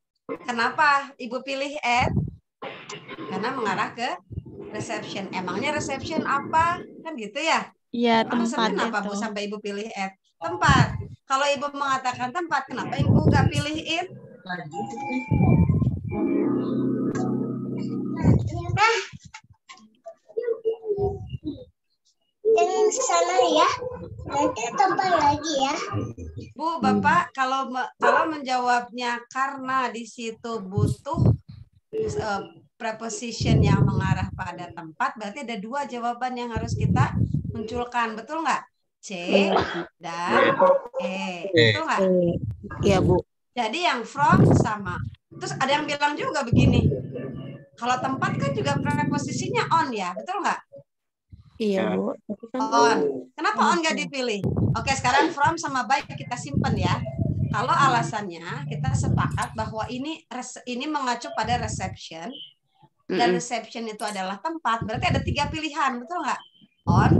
Kenapa Ibu pilih at? Karena mengarah ke reception. Emangnya reception apa? Kan gitu ya? Iya, tempat kenapa itu. Bu sampai Ibu pilih at? Tempat. Kalau Ibu mengatakan tempat, kenapa Ibu nggak pilih in? Jangan sana ya. Nanti tambah lagi ya. Bu, Bapak kalau menjawabnya karena di situ butuh preposition yang mengarah pada tempat, berarti ada dua jawaban yang harus kita munculkan, betul nggak? C dan E, betul nggak? Iya Bu. Jadi yang from sama. Terus ada yang bilang juga begini, kalau tempat kan juga preposisinya on ya, betul nggak? Iya, Bu. Tapi kan On. Kenapa on nggak dipilih? Oke, sekarang from sama by kita simpen ya. Kalau alasannya kita sepakat bahwa ini mengacu pada reception dan reception itu adalah tempat, berarti ada 3 pilihan, betul nggak? On,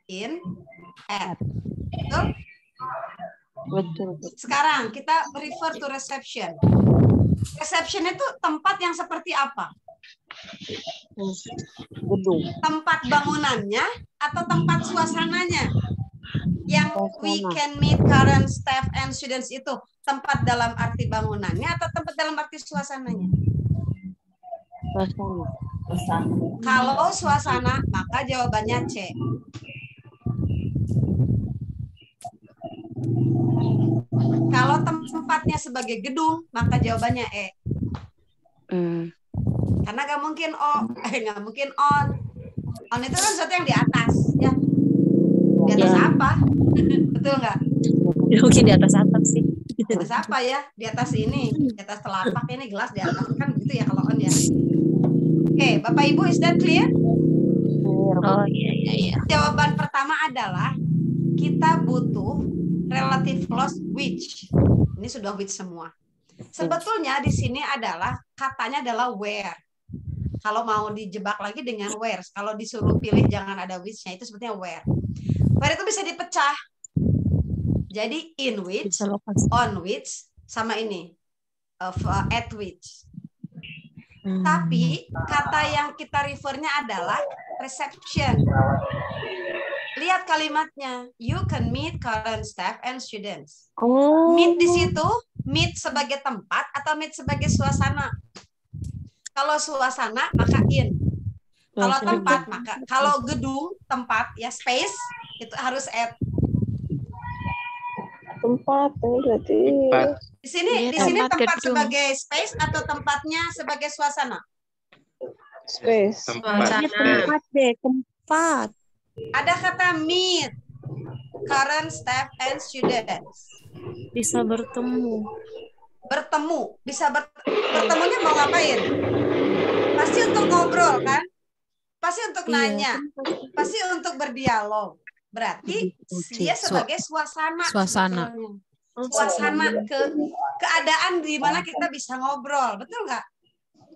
in, at. Betul? Betul. Sekarang kita refer to reception. Reception itu tempat yang seperti apa? Gedung. Tempat bangunannya atau tempat suasananya? Yang we can meet current staff and students itu tempat dalam arti bangunannya atau tempat dalam arti suasananya? Suasana. Kalau suasana, maka jawabannya C. Kalau tempatnya sebagai gedung, maka jawabannya E. Karena nggak mungkin nggak mungkin on. On itu kan sesuatu yang di atas, ya. Di atas apa? Betul nggak? Mungkin di atas atap sih. Di atas apa ya? Di atas ini, di atas telapak ini gelas di atas kan gitu ya kalau on ya. Oke, Bapak Ibu, is that clear? Oh iya. Jawaban pertama adalah kita butuh relative clause which. Ini sudah which semua. Sebetulnya di sini adalah katanya adalah where. Kalau mau dijebak lagi dengan where. Kalau disuruh pilih jangan ada which-nya itu sebetulnya where. Where itu bisa dipecah. Jadi in which, on which, sama ini at which. Tapi kata yang kita refernya adalah reception. Lihat kalimatnya. You can meet current staff and students. Meet di situ, meet sebagai tempat atau meet sebagai suasana. Kalau suasana maka in. Kalau tempat maka kalau gedung tempat ya space itu harus at. Tempat berarti. Di sini tempat sebagai space atau tempatnya sebagai suasana? Space. Tempat deh, tempat. Ada kata meet current staff and students. Bisa bertemu. Bertemunya mau ngapain? Pasti untuk ngobrol kan? Pasti untuk nanya. Pasti untuk berdialog. Berarti dia sebagai suasana. Suasana keadaan di mana kita bisa ngobrol, betul nggak?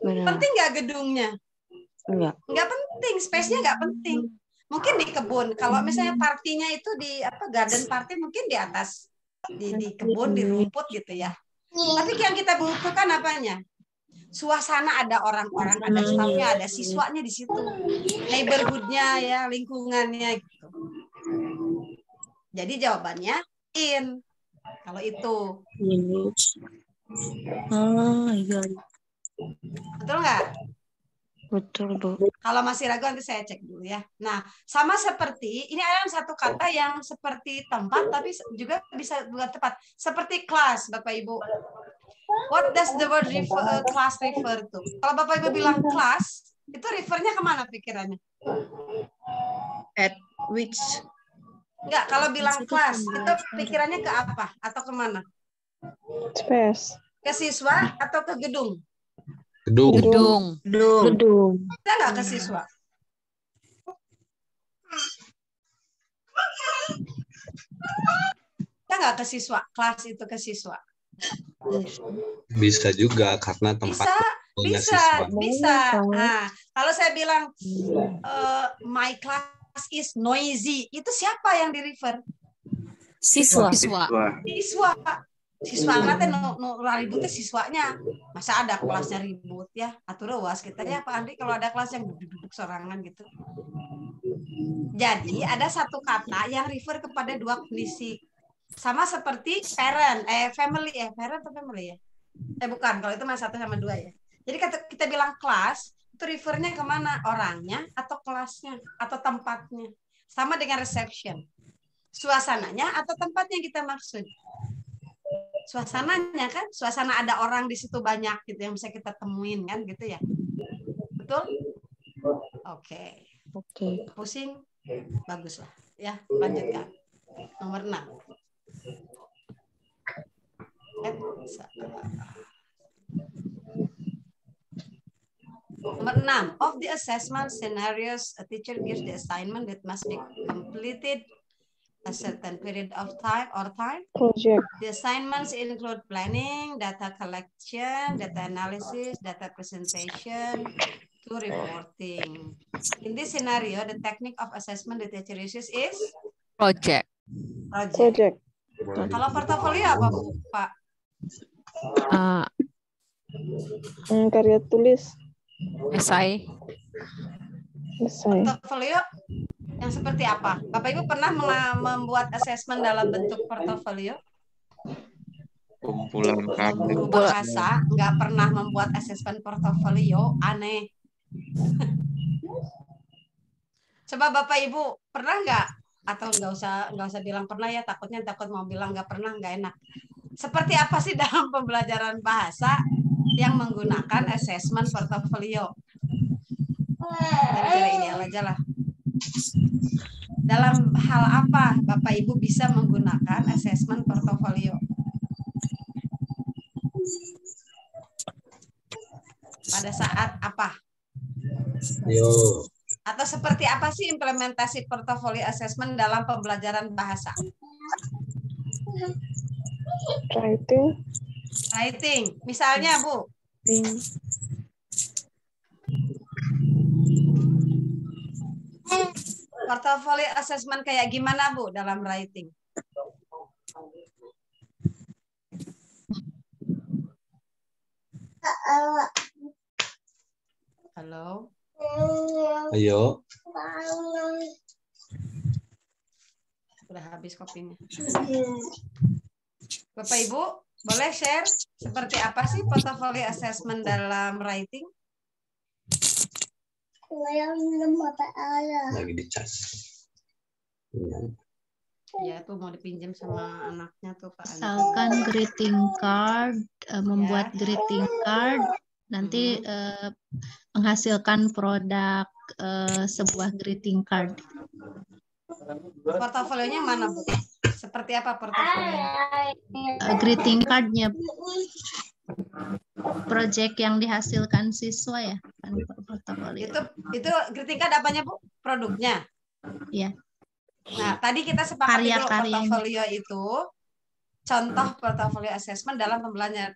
Penting nggak gedungnya? Nggak penting, space-nya nggak penting. Mungkin di kebun. Kalau misalnya partinya itu di garden party mungkin di atas di kebun di rumput gitu ya. Tapi yang kita butuhkan apanya? Suasana, ada orang-orang, ada staffnya, ada siswanya di situ, neighborhood-nya ya, lingkungannya gitu. Jadi jawabannya in. Kalau itu. Iya. Betul nggak? Betul, Bu. Kalau masih ragu nanti saya cek dulu ya. Nah, sama seperti ini ada satu kata yang seperti tempat tapi juga bisa bukan tempat. Seperti kelas, Bapak Ibu. What does the word class refer to? Kalau Bapak Ibu bilang kelas, itu refernya kemana pikirannya? At which? Enggak, kalau bilang kelas, itu pikirannya ke apa? Atau kemana? Space. Ke siswa atau ke gedung? Gedung. Kita nggak ke siswa. Kita nggak ke siswa. Kelas itu ke siswa. Bisa juga karena tempat bisa. Nah, kalau saya bilang my class is noisy, itu siapa yang di refer? Siswa. Siswa nanti ributnya siswanya. Masa ada kelasnya ribut ya? Atur was kita ya Pak Andri kalau ada kelas yang duduk sorangan gitu. Jadi ada satu kata yang refer kepada dua kondisi. Sama seperti family parent atau family ya? Bukan, kalau itu masih 1 sama 2 ya. Jadi kita bilang kelas, itu refernya kemana? Orangnya atau kelasnya atau tempatnya. Sama dengan reception. Suasananya atau tempatnya kita maksud. Suasananya kan, suasana ada orang di situ banyak gitu yang bisa kita temuin kan gitu ya. Betul? Oke. Pusing? Bagus lah. Ya, lanjutkan. Nomor 6. Nomor 6 6. Of the assessment scenarios, a teacher gives the assignment that must be completed a certain period of time or time. Project. The assignments include planning, data collection, data analysis, data presentation, to reporting. In this scenario, the technique of assessment the teacher uses is Project. Project. Kalau portofolio apa, Bu, Pak? Karya tulis. Esai. Portofolio yang seperti apa? Bapak Ibu pernah membuat assessment dalam bentuk portofolio? Kumpulan Guru bahasa nggak pernah membuat assessment portofolio, aneh. Coba Bapak Ibu pernah nggak? Atau nggak usah bilang pernah ya, takut mau bilang nggak pernah, nggak enak. Seperti apa sih dalam pembelajaran bahasa yang menggunakan assessment portofolio? Cara ideal aja lah. Dalam hal apa Bapak Ibu bisa menggunakan assessment portofolio? Pada saat apa? Yo. Atau seperti apa sih implementasi portofolio assessment dalam pembelajaran bahasa? Writing. Misalnya, Bu. Portofolio assessment kayak gimana, Bu, dalam writing? Halo. Ayo. Udah habis kopinya. Bapak Ibu, boleh share seperti apa sih portfolio assessment dalam writing? Lagi dicas. Ya, tuh mau dipinjam sama anaknya tuh Pak. Misalkan greeting card, membuat greeting card, nanti menghasilkan produk sebuah greeting card. Portofolionya mana, Bu? Seperti apa portofolionya? Greeting cardnya, project yang dihasilkan siswa ya, kan portofolio. Itu greeting card apanya, Bu? Produknya? Iya. Nah, tadi kita sepakati dulu portofolio itu contoh portofolio assessment dalam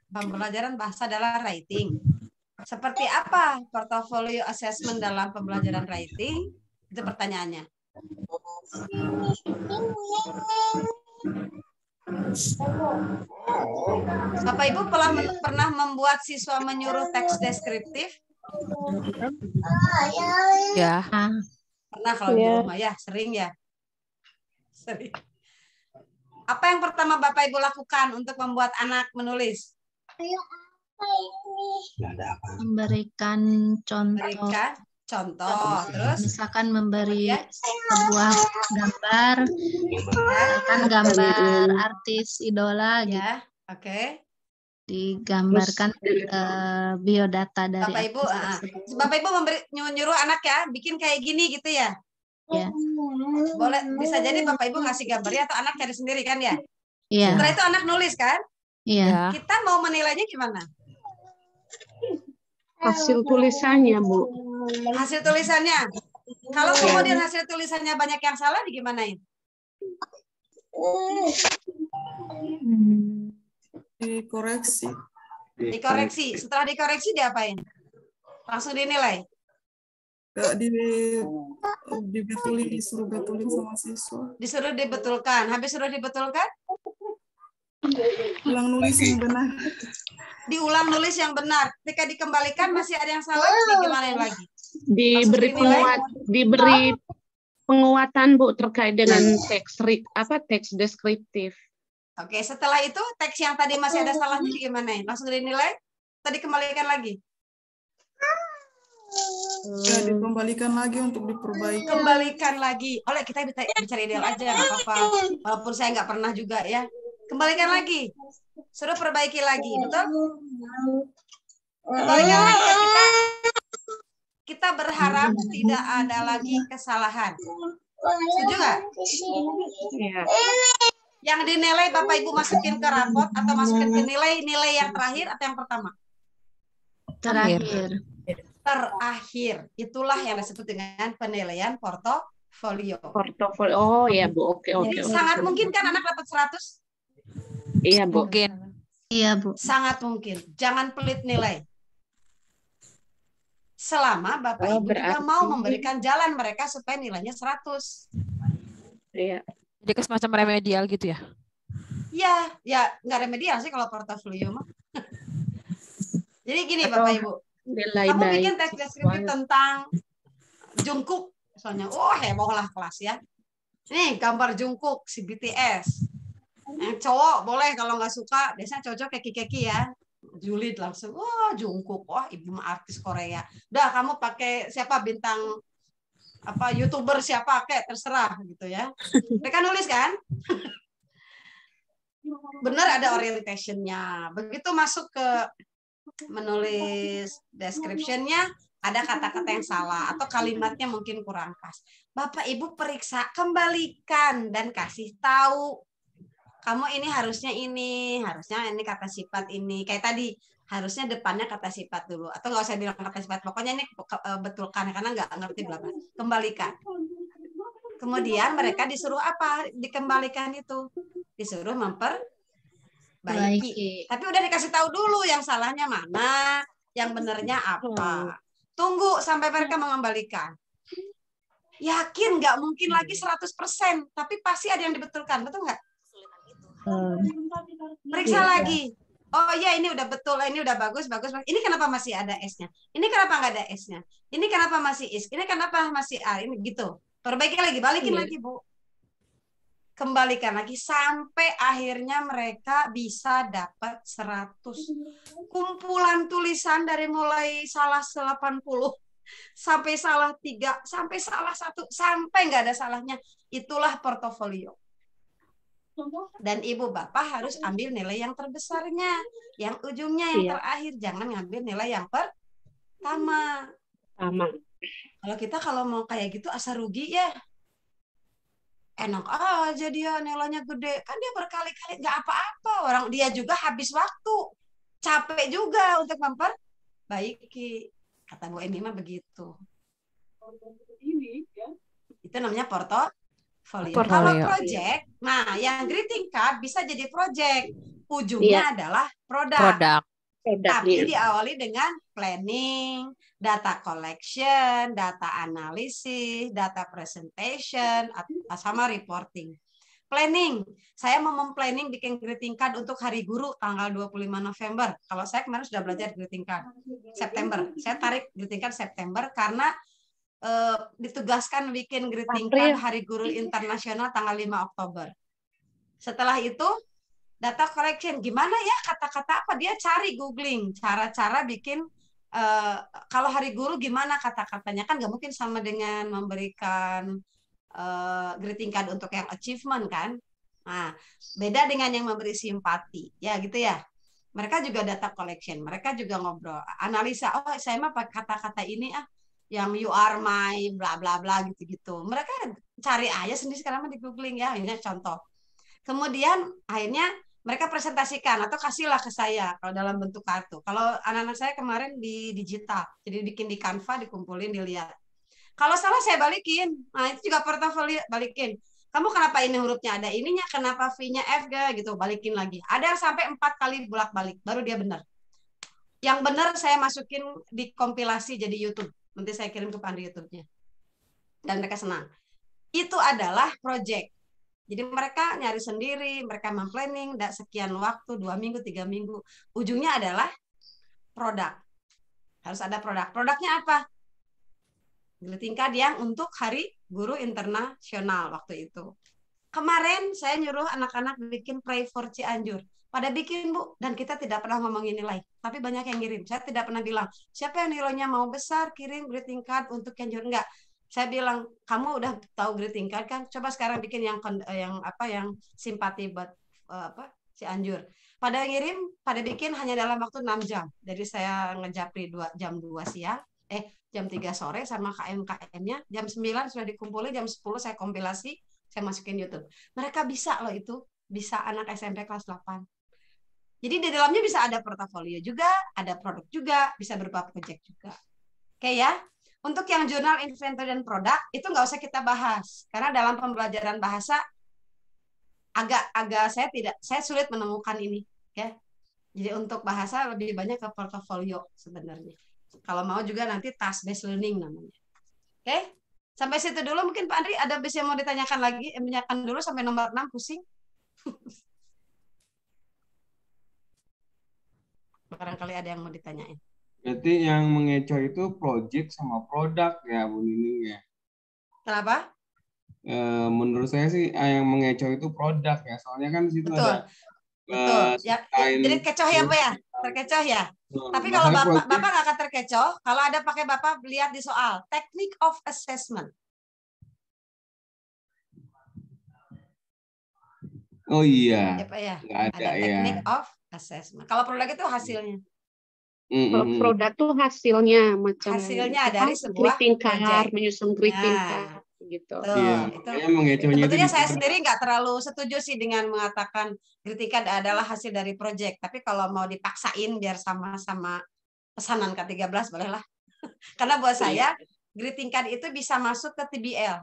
pembelajaran bahasa dalam writing. Seperti apa portofolio assessment dalam pembelajaran writing? Itu pertanyaannya. Bapak Ibu pernah membuat siswa menyuruh teks deskriptif? Ya. Pernah kalau di rumah ya, sering ya. Sering. Apa yang pertama Bapak Ibu lakukan untuk membuat anak menulis? Memberikan contoh. Terus misalkan memberi sebuah gambar, misalkan gambar artis idola gitu. Ya, oke. Digambarkan biodata dari Bapak Ibu nyuruh anak ya, bikin kayak gini gitu ya. Ya. Boleh, bisa jadi Bapak Ibu ngasih gambarnya atau anak cari sendiri kan ya? Iya. Setelah itu anak nulis kan? Iya. Kita mau menilainya gimana? Hasil tulisannya, Bu. Hasil tulisannya. Kalau kemudian hasil tulisannya banyak yang salah, digimanain? Dikoreksi. Dikoreksi. Setelah dikoreksi diapain? Langsung dinilai? Dibetulin, disuruh betulin sama siswa. Disuruh dibetulkan. Habis suruh dibetulkan? Ulang nulis yang benar. Diulang nulis yang benar. Ketika dikembalikan masih ada yang salah, digimanain lagi? Diberi penguatan, Bu, terkait dengan teks deskriptif. Oke, setelah itu teks yang tadi masih ada salahnya digimanain? Langsung dinilai? Atau dikembalikan lagi? Ya, dikembalikan lagi untuk diperbaiki. Kembalikan lagi. Oleh kita bicara ideal aja, nggak apa-apa. Walaupun saya nggak pernah juga ya. Kembalikan lagi. Suruh perbaiki lagi, betul? Kembalikan lagi. Kita berharap tidak ada lagi kesalahan. Setuju nggak? Iya. Yang dinilai Bapak Ibu masukin ke rapot atau masukin ke nilai yang terakhir atau yang pertama? Terakhir. terakhir. Itulah yang disebut dengan penilaian portofolio. Portofolio. Oh ya Bu, oke Jadi oke. sangat mungkin kan anak dapat 100? Iya Bu. Mungkin. Iya Bu. Sangat mungkin. Jangan pelit nilai. Selama Bapak Oh, Ibu juga berarti- mau memberikan jalan mereka supaya nilainya 100. Iya. Jadi ke semacam remedial gitu ya? Ya nggak remedial sih kalau portofolio mah. Jadi gini Atau Bapak Ibu, nilai kamu baik bikin teks deskriptif siswa. tentang Jungkook, misalnya, heboh lah kelas ya. Nih gambar Jungkook si BTS. Yang cowok boleh kalau nggak suka, biasanya cocok keki-keki ya. Julid langsung, Jungkook, ibu mah artis Korea. Udah kamu pakai siapa bintang apa YouTuber siapa kayak terserah gitu ya. Mereka nulis kan? Benar ada orientationnya. Begitu masuk ke menulis description-nya, ada kata-kata yang salah atau kalimatnya mungkin kurang pas. Bapak Ibu periksa, kembalikan dan kasih tahu. Kamu ini harusnya ini kata sifat ini. Kayak tadi, harusnya depannya kata sifat dulu. Atau nggak usah bilang kata sifat. Pokoknya ini betulkan karena nggak ngerti belakang. Kembalikan. Kemudian mereka disuruh apa? Dikembalikan itu. Disuruh memperbaiki. Tapi udah dikasih tahu dulu yang salahnya mana, yang benernya apa. Tunggu sampai mereka mengembalikan. Yakin nggak mungkin lagi 100%, tapi pasti ada yang dibetulkan, betul nggak? Periksa lagi. Oh iya ini udah betul, ini udah bagus. Ini kenapa masih ada S-nya? Ini kenapa nggak ada S-nya? Ini kenapa masih is? Ini kenapa masih A? Ini gitu. Perbaiki lagi, balikin lagi Bu. Kembalikan lagi sampai akhirnya mereka bisa dapat 100. Kumpulan tulisan dari mulai salah 80 sampai salah 3, sampai salah 1, sampai nggak ada salahnya. Itulah portofolio. Dan Ibu Bapak harus ambil nilai yang terbesarnya, yang ujungnya yang terakhir. Jangan ngambil nilai yang pertama. Kalau mau kayak gitu asa rugi ya. Enak aja dia nilainya gede, kan dia berkali-kali nggak apa-apa. Orang dia juga habis waktu, capek juga untuk memperbaiki. Kata Bu Emi mah begitu. Itu namanya portofolio. Kalau project, nah yang greeting card bisa jadi project. Ujungnya adalah produk. Tapi diawali dengan planning, data collection, data analisis, data presentation, sama reporting. Planning, saya mau memplanning bikin greeting card untuk Hari Guru tanggal 25 November. Kalau saya kemarin sudah belajar greeting card September. Saya tarik greeting card September karena ditugaskan bikin greeting card Hari Guru Internasional tanggal 5 Oktober. Setelah itu data collection, gimana ya kata-kata apa, dia cari googling cara-cara bikin kalau Hari Guru gimana kata-katanya, kan nggak mungkin sama dengan memberikan greeting card untuk yang achievement kan. Nah beda dengan yang memberi simpati ya gitu ya. Mereka juga data collection, mereka juga ngobrol analisa, saya mah pakai kata-kata ini yang you are my bla bla bla gitu-gitu. Mereka cari aja sendiri sekarang di googling ya, ini contoh. Kemudian akhirnya mereka presentasikan atau kasihlah ke saya kalau dalam bentuk kartu. Kalau anak-anak saya kemarin di digital, jadi bikin di Canva, dikumpulin, dilihat. Kalau salah saya balikin. Nah itu juga portofolio, balikin. Kamu kenapa ini hurufnya ada ininya, kenapa V-nya F gitu, balikin lagi. Ada yang sampai 4 kali bolak-balik, baru dia benar. Yang benar saya masukin di kompilasi jadi YouTube. Nanti saya kirim ke pandu YouTube-nya. Dan mereka senang. Itu adalah project. Jadi mereka nyari sendiri, mereka memplanning, sekian waktu, 2 minggu, 3 minggu. Ujungnya adalah produk. Harus ada produk. Produknya apa? Greeting card yang untuk Hari Guru Internasional waktu itu. Kemarin saya nyuruh anak-anak bikin Pray for Cianjur. Pada bikin Bu, dan kita tidak pernah ngomongin nilai, tapi banyak yang ngirim. Saya tidak pernah bilang, siapa yang nilainya mau besar, kirim greeting card untuk Cianjur. Enggak. Saya bilang, kamu udah tahu greeting card kan? Coba sekarang bikin yang simpati buat Cianjur. Pada ngirim, pada bikin hanya dalam waktu 6 jam. Jadi saya ngejapri jam 2 siang, jam 3 sore sama KM-KM-nya, jam 9 sudah dikumpulin, jam 10 saya kompilasi, saya masukin YouTube. Mereka bisa loh itu, bisa anak SMP kelas 8. Jadi di dalamnya bisa ada portofolio juga, ada produk juga, bisa berupa project juga. Oke ya. Untuk yang jurnal inventory dan produk itu nggak usah kita bahas karena dalam pembelajaran bahasa agak saya sulit menemukan ini ya. Jadi untuk bahasa lebih banyak ke portofolio sebenarnya. Kalau mau juga nanti task based learning namanya. Oke? Sampai situ dulu mungkin Pak Andri ada yang mau ditanyakan lagi, menanyakan dulu sampai nomor 6 pusing. Barangkali ada yang mau ditanyain. Berarti yang mengecoh itu project sama produk ya Bu Nining ya. Kenapa? Menurut saya sih yang mengecoh itu produk ya. Soalnya kan di situ ada betul. Ya, jadi kecoh ya, Pak ya? Terkecoh ya. Tapi kalau Bapak nggak akan terkecoh, kalau ada pakai Bapak lihat di soal technique of assessment. Oh iya. Ya, Pak ya. Ada technique of assessment. Kalau produk itu hasilnya. Kalau produk tuh hasilnya macam hasilnya dari sebuah greeting card, menyusun greeting card gitu. Sebetulnya saya sendiri nggak terlalu setuju sih dengan mengatakan greeting card adalah hasil dari project. Tapi kalau mau dipaksain biar sama-sama pesanan K13 bolehlah. Karena buat saya greeting card itu bisa masuk ke TBL,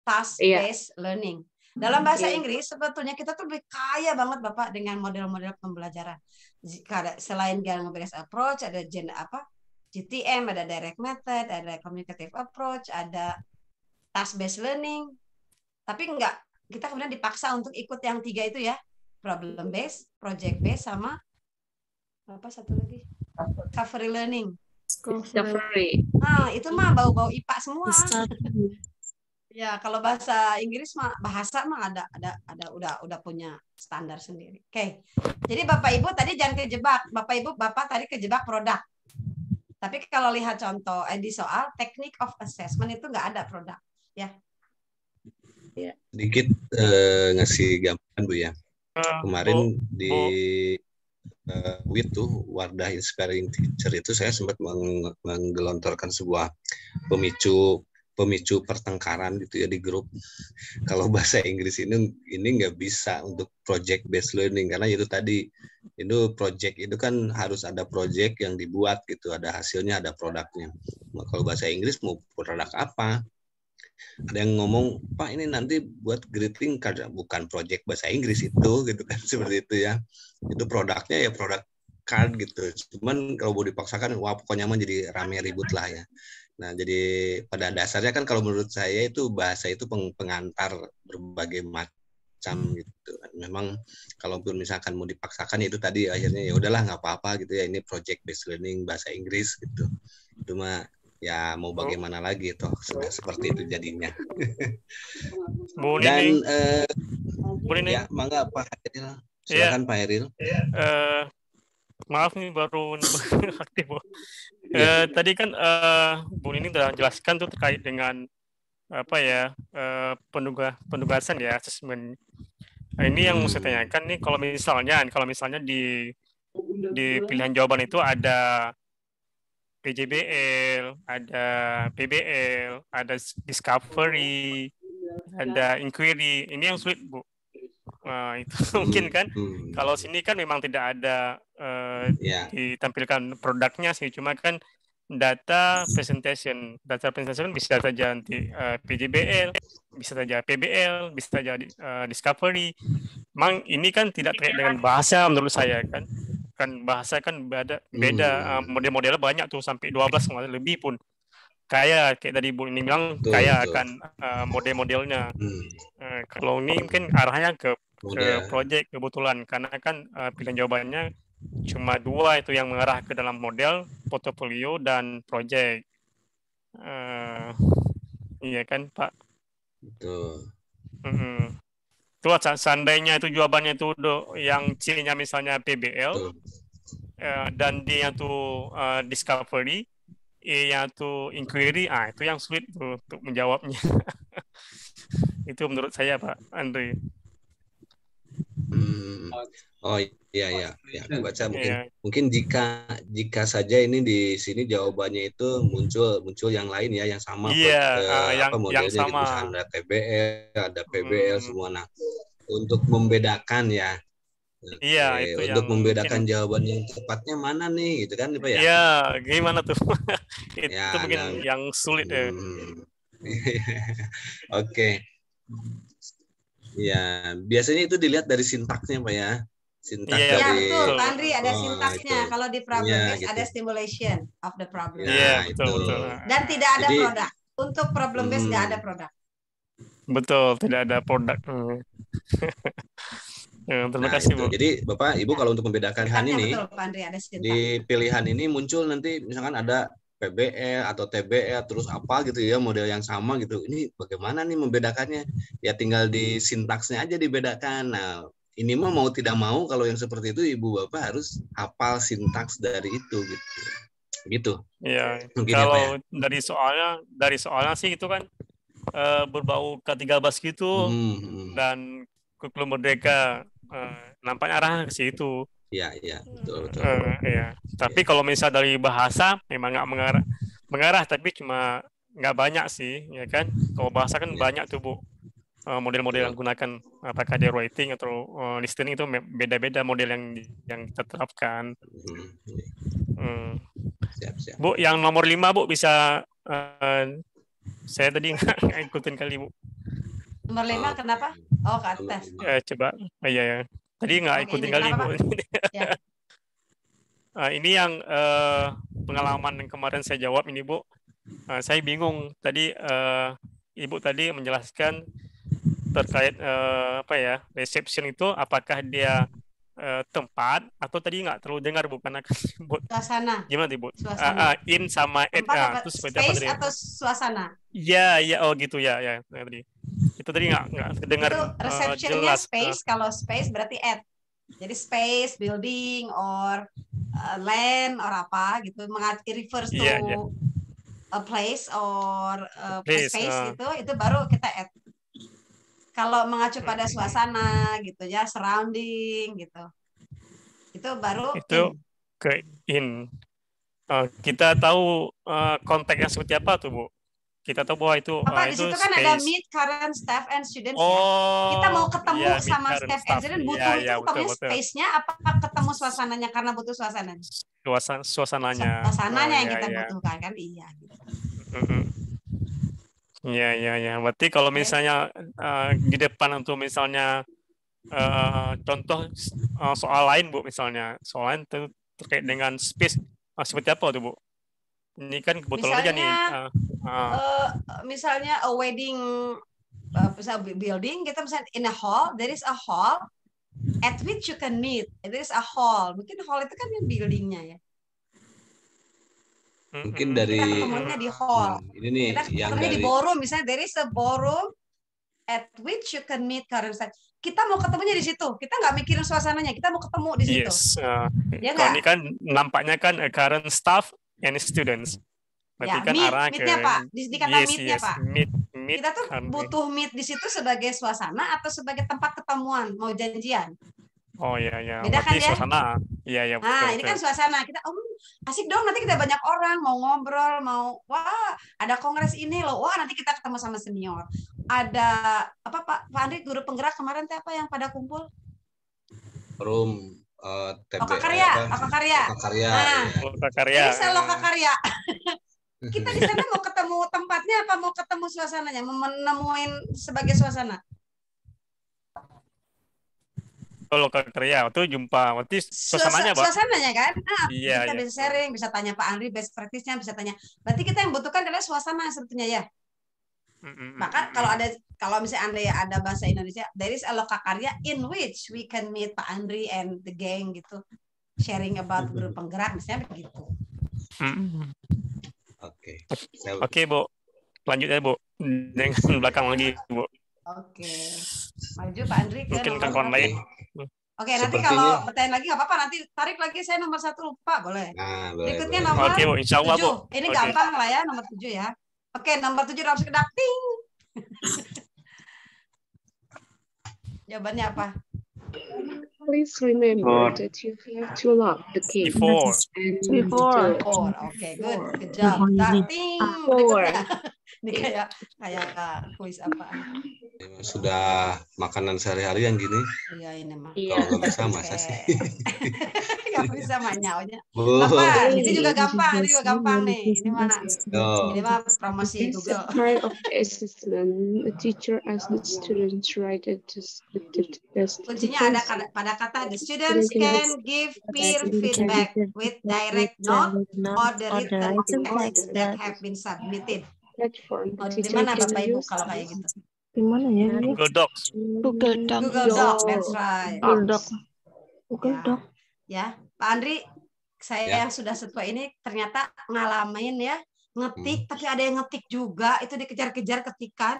task based learning. Dalam bahasa Inggris sebetulnya kita tuh lebih kaya banget Bapak dengan model-model pembelajaran. Selain Grammar-based approach, ada GTM, ada direct method, ada communicative approach, ada task based learning. Tapi enggak, kita kemudian dipaksa untuk ikut yang 3 itu ya. Problem based, project based, sama apa satu lagi? Discovery learning. Discovery. Nah, itu mah bau-bau IPA semua. Ya, kalau bahasa Inggris mah udah punya standar sendiri. Oke. Jadi Bapak Ibu tadi jangan kejebak. Bapak tadi kejebak produk. Tapi kalau lihat contoh di soal technique of assessment itu nggak ada produk, ya. Sedikit ngasih gambaran Bu ya. Kemarin di WIT tuh Wardah Inspiring Teacher itu saya sempat menggelontorkan sebuah pemicu pertengkaran gitu ya di grup. Kalau bahasa Inggris ini nggak bisa untuk project based learning karena itu tadi itu project itu kan harus ada project yang dibuat gitu, ada hasilnya, ada produknya. Nah, kalau bahasa Inggris mau produk apa? Ada yang ngomong, Pak ini nanti buat greeting card, bukan project bahasa Inggris itu gitu kan seperti itu ya. Itu produknya ya produk card gitu. Cuman kalau mau dipaksakan, wah pokoknya mah jadi rame ribut lah ya. Nah, jadi pada dasarnya kan kalau menurut saya itu bahasa itu pengantar berbagai macam gitu. Memang kalaupun misalkan mau dipaksakan itu tadi akhirnya ya udahlah nggak apa-apa gitu ya, ini project based learning bahasa Inggris gitu. Itu mah ya mau bagaimana lagi toh sudah seperti itu jadinya. Dan ya mangga Pak Heril. Silakan Pak Heril. Maaf nih baru aktif Bu. Tadi kan Bu Nining sudah jelaskan tuh terkait dengan penugasan ya, asesmen. Nah, ini yang mau saya tanyakan nih, kalau misalnya di pilihan jawaban itu ada PJBL, ada PBL, ada discovery, ada inquiry. Ini yang sulit Bu. Itu mungkin kan kalau sini kan memang tidak ada ditampilkan produknya sih, cuma kan data presentation bisa saja nanti PJBL, bisa saja PBL, bisa saja discovery. Memang ini kan tidak terkait dengan bahasa menurut saya kan bahasa kan beda model-modelnya banyak tuh sampai 12 lebih pun. Kayak tadi Bu ini bilang akan model-modelnya. Kalau ini mungkin arahnya ke project kebetulan karena kan pilihan jawabannya cuma 2 itu yang mengarah ke dalam model, portofolio dan project. Iya kan Pak? Betul. Tuh seandainya itu jawabannya itu yang C-nya misalnya PBL dan D-nya tuh discovery, E-nya tuh inquiry, itu yang sulit tuh untuk menjawabnya. Itu menurut saya Pak Andri. Oh iya, baca mungkin jika saja ini di sini jawabannya itu muncul yang lain ya, yang sama modelnya yang sama. Gitu, ada TBL, ada PBL semua. Nah, untuk membedakan ya Iya, Oke, itu untuk yang membedakan mungkin. jawaban yang tepatnya mana nih, gitu kan, Pak ya? Iya, gimana tuh? Itu Ya, mungkin nah, yang sulit ya. Oke. Ya, biasanya itu dilihat dari sintaksnya, Pak ya. Sintaks Iya, Ya dari betul, betul. Pak Andri ada itu. sintaksnya. Kalau di problem Iya, based ada gitu. stimulation of the problem. Iya, Nah, betul, itu. betul. Dan tidak ada Jadi, produk. Untuk problem based nggak ada produk. Betul, tidak ada produk. Terima Nah, kasih, itu. Bu. Jadi, Bapak, Ibu kalau untuk membedakan pilihan Sintaknya ini, betul, Pak Andri ada sintak. di pilihan ini muncul nanti misalkan ada PBL atau TBL terus apa gitu ya, model yang sama gitu. Ini bagaimana nih membedakannya? Ya tinggal di sintaksnya aja dibedakan. Nah, ini mah mau tidak mau kalau yang seperti itu Ibu Bapak harus hafal sintaks dari itu gitu. Gitu. Iya, Mungkin ya, Pak ya. kalau dari soalnya sih itu kan berbau K13 gitu dan kurikulum merdeka nampaknya arah ke situ. Iya, iya, betul, betul. Iya. Tapi kalau misal dari bahasa memang nggak mengarah, tapi cuma nggak banyak sih, ya kan? Kalau bahasa kan banyak tuh, Bu. Model-model yang gunakan, apakah dia writing atau listening itu beda-beda model yang kita terapkan. Siap. Bu, yang nomor 5, Bu, bisa saya tadi nggak ikutin kali, Bu. Nomor 5 kenapa? Oh, ke atas. Coba, iya ya. Tadi nggak ikutin kali, Bu. Ya. Ini yang pengalaman yang kemarin saya jawab ini, Bu. Saya bingung. Tadi Ibu tadi menjelaskan terkait apa ya, reception itu apakah dia tempat atau tadi nggak terlalu dengar, Bu, karena suasana. Gimana, Bu? Suasana. In sama at. Itu seperti apa space tadi? atau suasana? Iya, oh gitu ya, tadi. Itu tadi nggak dengar receptionnya jelas. Space, kalau space berarti at. Jadi space, building, or land, or apa gitu, refers to a place or a space gitu, itu baru kita at. Kalau mengacu pada suasana gitu ya, surrounding gitu, itu baru itu in. Ke in. Kita tahu konteksnya seperti apa tuh, Bu? Kita tahu bahwa itu apa di itu situ kan space. ada meet current staff and students ya. Kita mau ketemu sama staff and students, butuh itu ketemunya space-nya apa ketemu suasananya, karena butuh suasananya. Suasananya. Suasananya yang kita butuhkan kan, iya. Gitu. Iya. Berarti kalau misalnya di depan untuk misalnya contoh soal lain, Bu, misalnya soal lain terkait dengan space seperti apa tuh, Bu? Ini kan kebetulan aja nih. Misalnya a wedding building, kita misalnya in a hall, there is a hall at which you can meet. There is a hall. Mungkin hall itu kan yang buildingnya ya. Mungkin dari kita ketemunya di hall. Ini nih kita yang ketemunya dari di ballroom, misalnya there is a ballroom at which you can meet current staff. Kita mau ketemunya di situ. Kita nggak mikirin suasananya. Kita mau ketemu di situ. Yes. Ya kalau ini kan nampaknya kan current staff and students. Berarti ya, kan arah ke Pak. Dikata meet-nya, Pak. Meet kita tuh butuh meet di situ sebagai suasana atau sebagai tempat ketemuan, mau janjian. Oh iya. Beda kan ya? Suasana. Iya, betul. Ini kan suasana. Kita asik dong, nanti kita banyak orang mau ngobrol, wah, ada kongres ini loh. Wah, nanti kita ketemu sama senior. Ada apa, Pak Andri, guru penggerak kemarin apa yang pada kumpul? Room Lokakarya. Lokakarya. Jadi saya Lokakarya. Kita di sana mau ketemu tempatnya apa mau ketemu suasananya, menemuin sebagai suasana? Lokakarya itu jumpa, berarti suasananya, Pak. Suasananya kan? Iya, kita bisa sharing, bisa tanya Pak Andri best practice-nya, bisa tanya. Berarti kita yang butuhkan adalah suasana sebetulnya ya. Maka kalau misalnya Andri ada bahasa Indonesia, there is a Lokakarya in which we can meet Pak Andri and the gang gitu, sharing about guru penggerak misalnya begitu. Oke, Bu. Lanjut ya, Bu. Dengan belakang lagi, Bu. Oke. Maju Pak Andri ke mungkin nomor kan lain. Oke, nanti kalau bertanya lagi nggak apa-apa, nanti tarik lagi saya nomor 1 lupa, boleh. Berikutnya nomor 7. Insya Allah, Bu. Ini gampang lah ya, nomor 7 ya. Oke, nomor 7 langsung kedap ting. Jawabannya apa? Please remember that you have to lock the key. Before. Okay, good job. Ting. Berikutnya. Ini kayak kuis apa? Sudah makanan sehari-hari yang gini. Iya ini mah. Kalau nggak bisa masa sih. Nggak bisa manyaunya. Bu. Bapak, ini juga gampang nih. Ini mah promosi As Google. a part of the assessment, a teacher asks the student to write a test. Kuncinya ada pada kata the students can give peer feedback with direct note or the written text that have been submitted. Oh, di mana Bapak Ibu kalau kayak gitu? Di mana ya? Google Docs. Google Doc. Google Doc, that's right. Google Doc. Google Doc. Ya, Pak Andri, saya yang sudah setua ini ternyata ngalamin ya, ngetik, tapi ada yang ngetik juga, itu dikejar-kejar ketikan.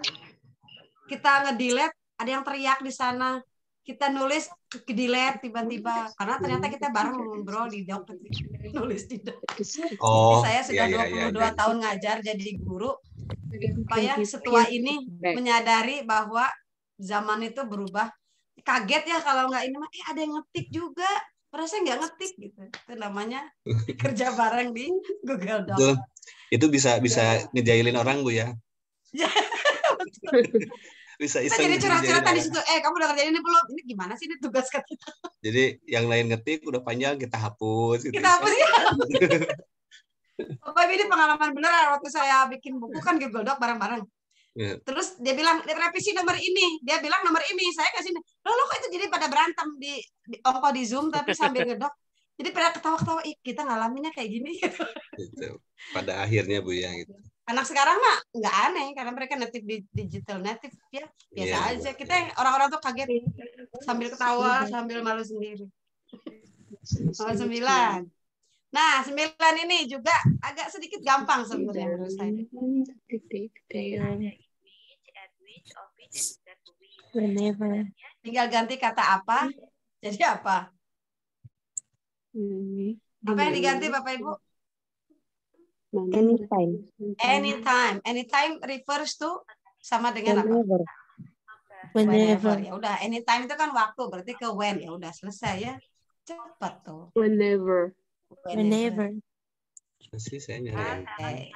Kita nge-delete, ada yang teriak di sana. Kita nulis, ke-delete tiba-tiba. Karena ternyata kita bareng ngobrol di doc, nulis di doc. Saya sudah 22 tahun ngajar jadi guru, supaya setua ini menyadari bahwa zaman itu berubah. Kaget ya kalau nggak ini mah, ada yang ngetik juga. Padahal saya nggak ngetik gitu. Itu namanya kerja bareng di Google Docs. Itu bisa ngejailin orang Bu ya. Bisa kita jadi curhat-curhatan di situ. Kamu udah kerjain ini belum? Ini gimana sih ini tugas kita? Jadi yang lain ngetik udah panjang kita hapus. Gitu. Kita hapus ya. Bapak ini pengalaman beneran waktu saya bikin buku kan Google Doc bareng-bareng. Terus dia bilang revisi nomor ini, dia bilang nomor ini, saya kasih lo kok itu jadi pada berantem di ongko di Zoom tapi sambil ngedok, jadi pada ketawa-ketawa, kita ngalaminnya kayak gini gitu. Pada akhirnya Bu ya gitu. Anak sekarang mah nggak aneh karena mereka native di digital native ya biasa aja. Kita orang-orang tuh kaget sambil ketawa sambil malu sendiri. Nomor 9. Nah 9 ini juga agak sedikit gampang sebenarnya menurut saya. Whenever. Tinggal ganti kata apa, jadi apa? Apa yang diganti Bapak Ibu? Anytime. Anytime. Anytime refers to sama dengan Whenever. apa? Whenever. Ya udah, anytime itu kan waktu, berarti ke when. Ya udah selesai ya. Cepat tuh. Whenever. Whenever. Masih saya nyari.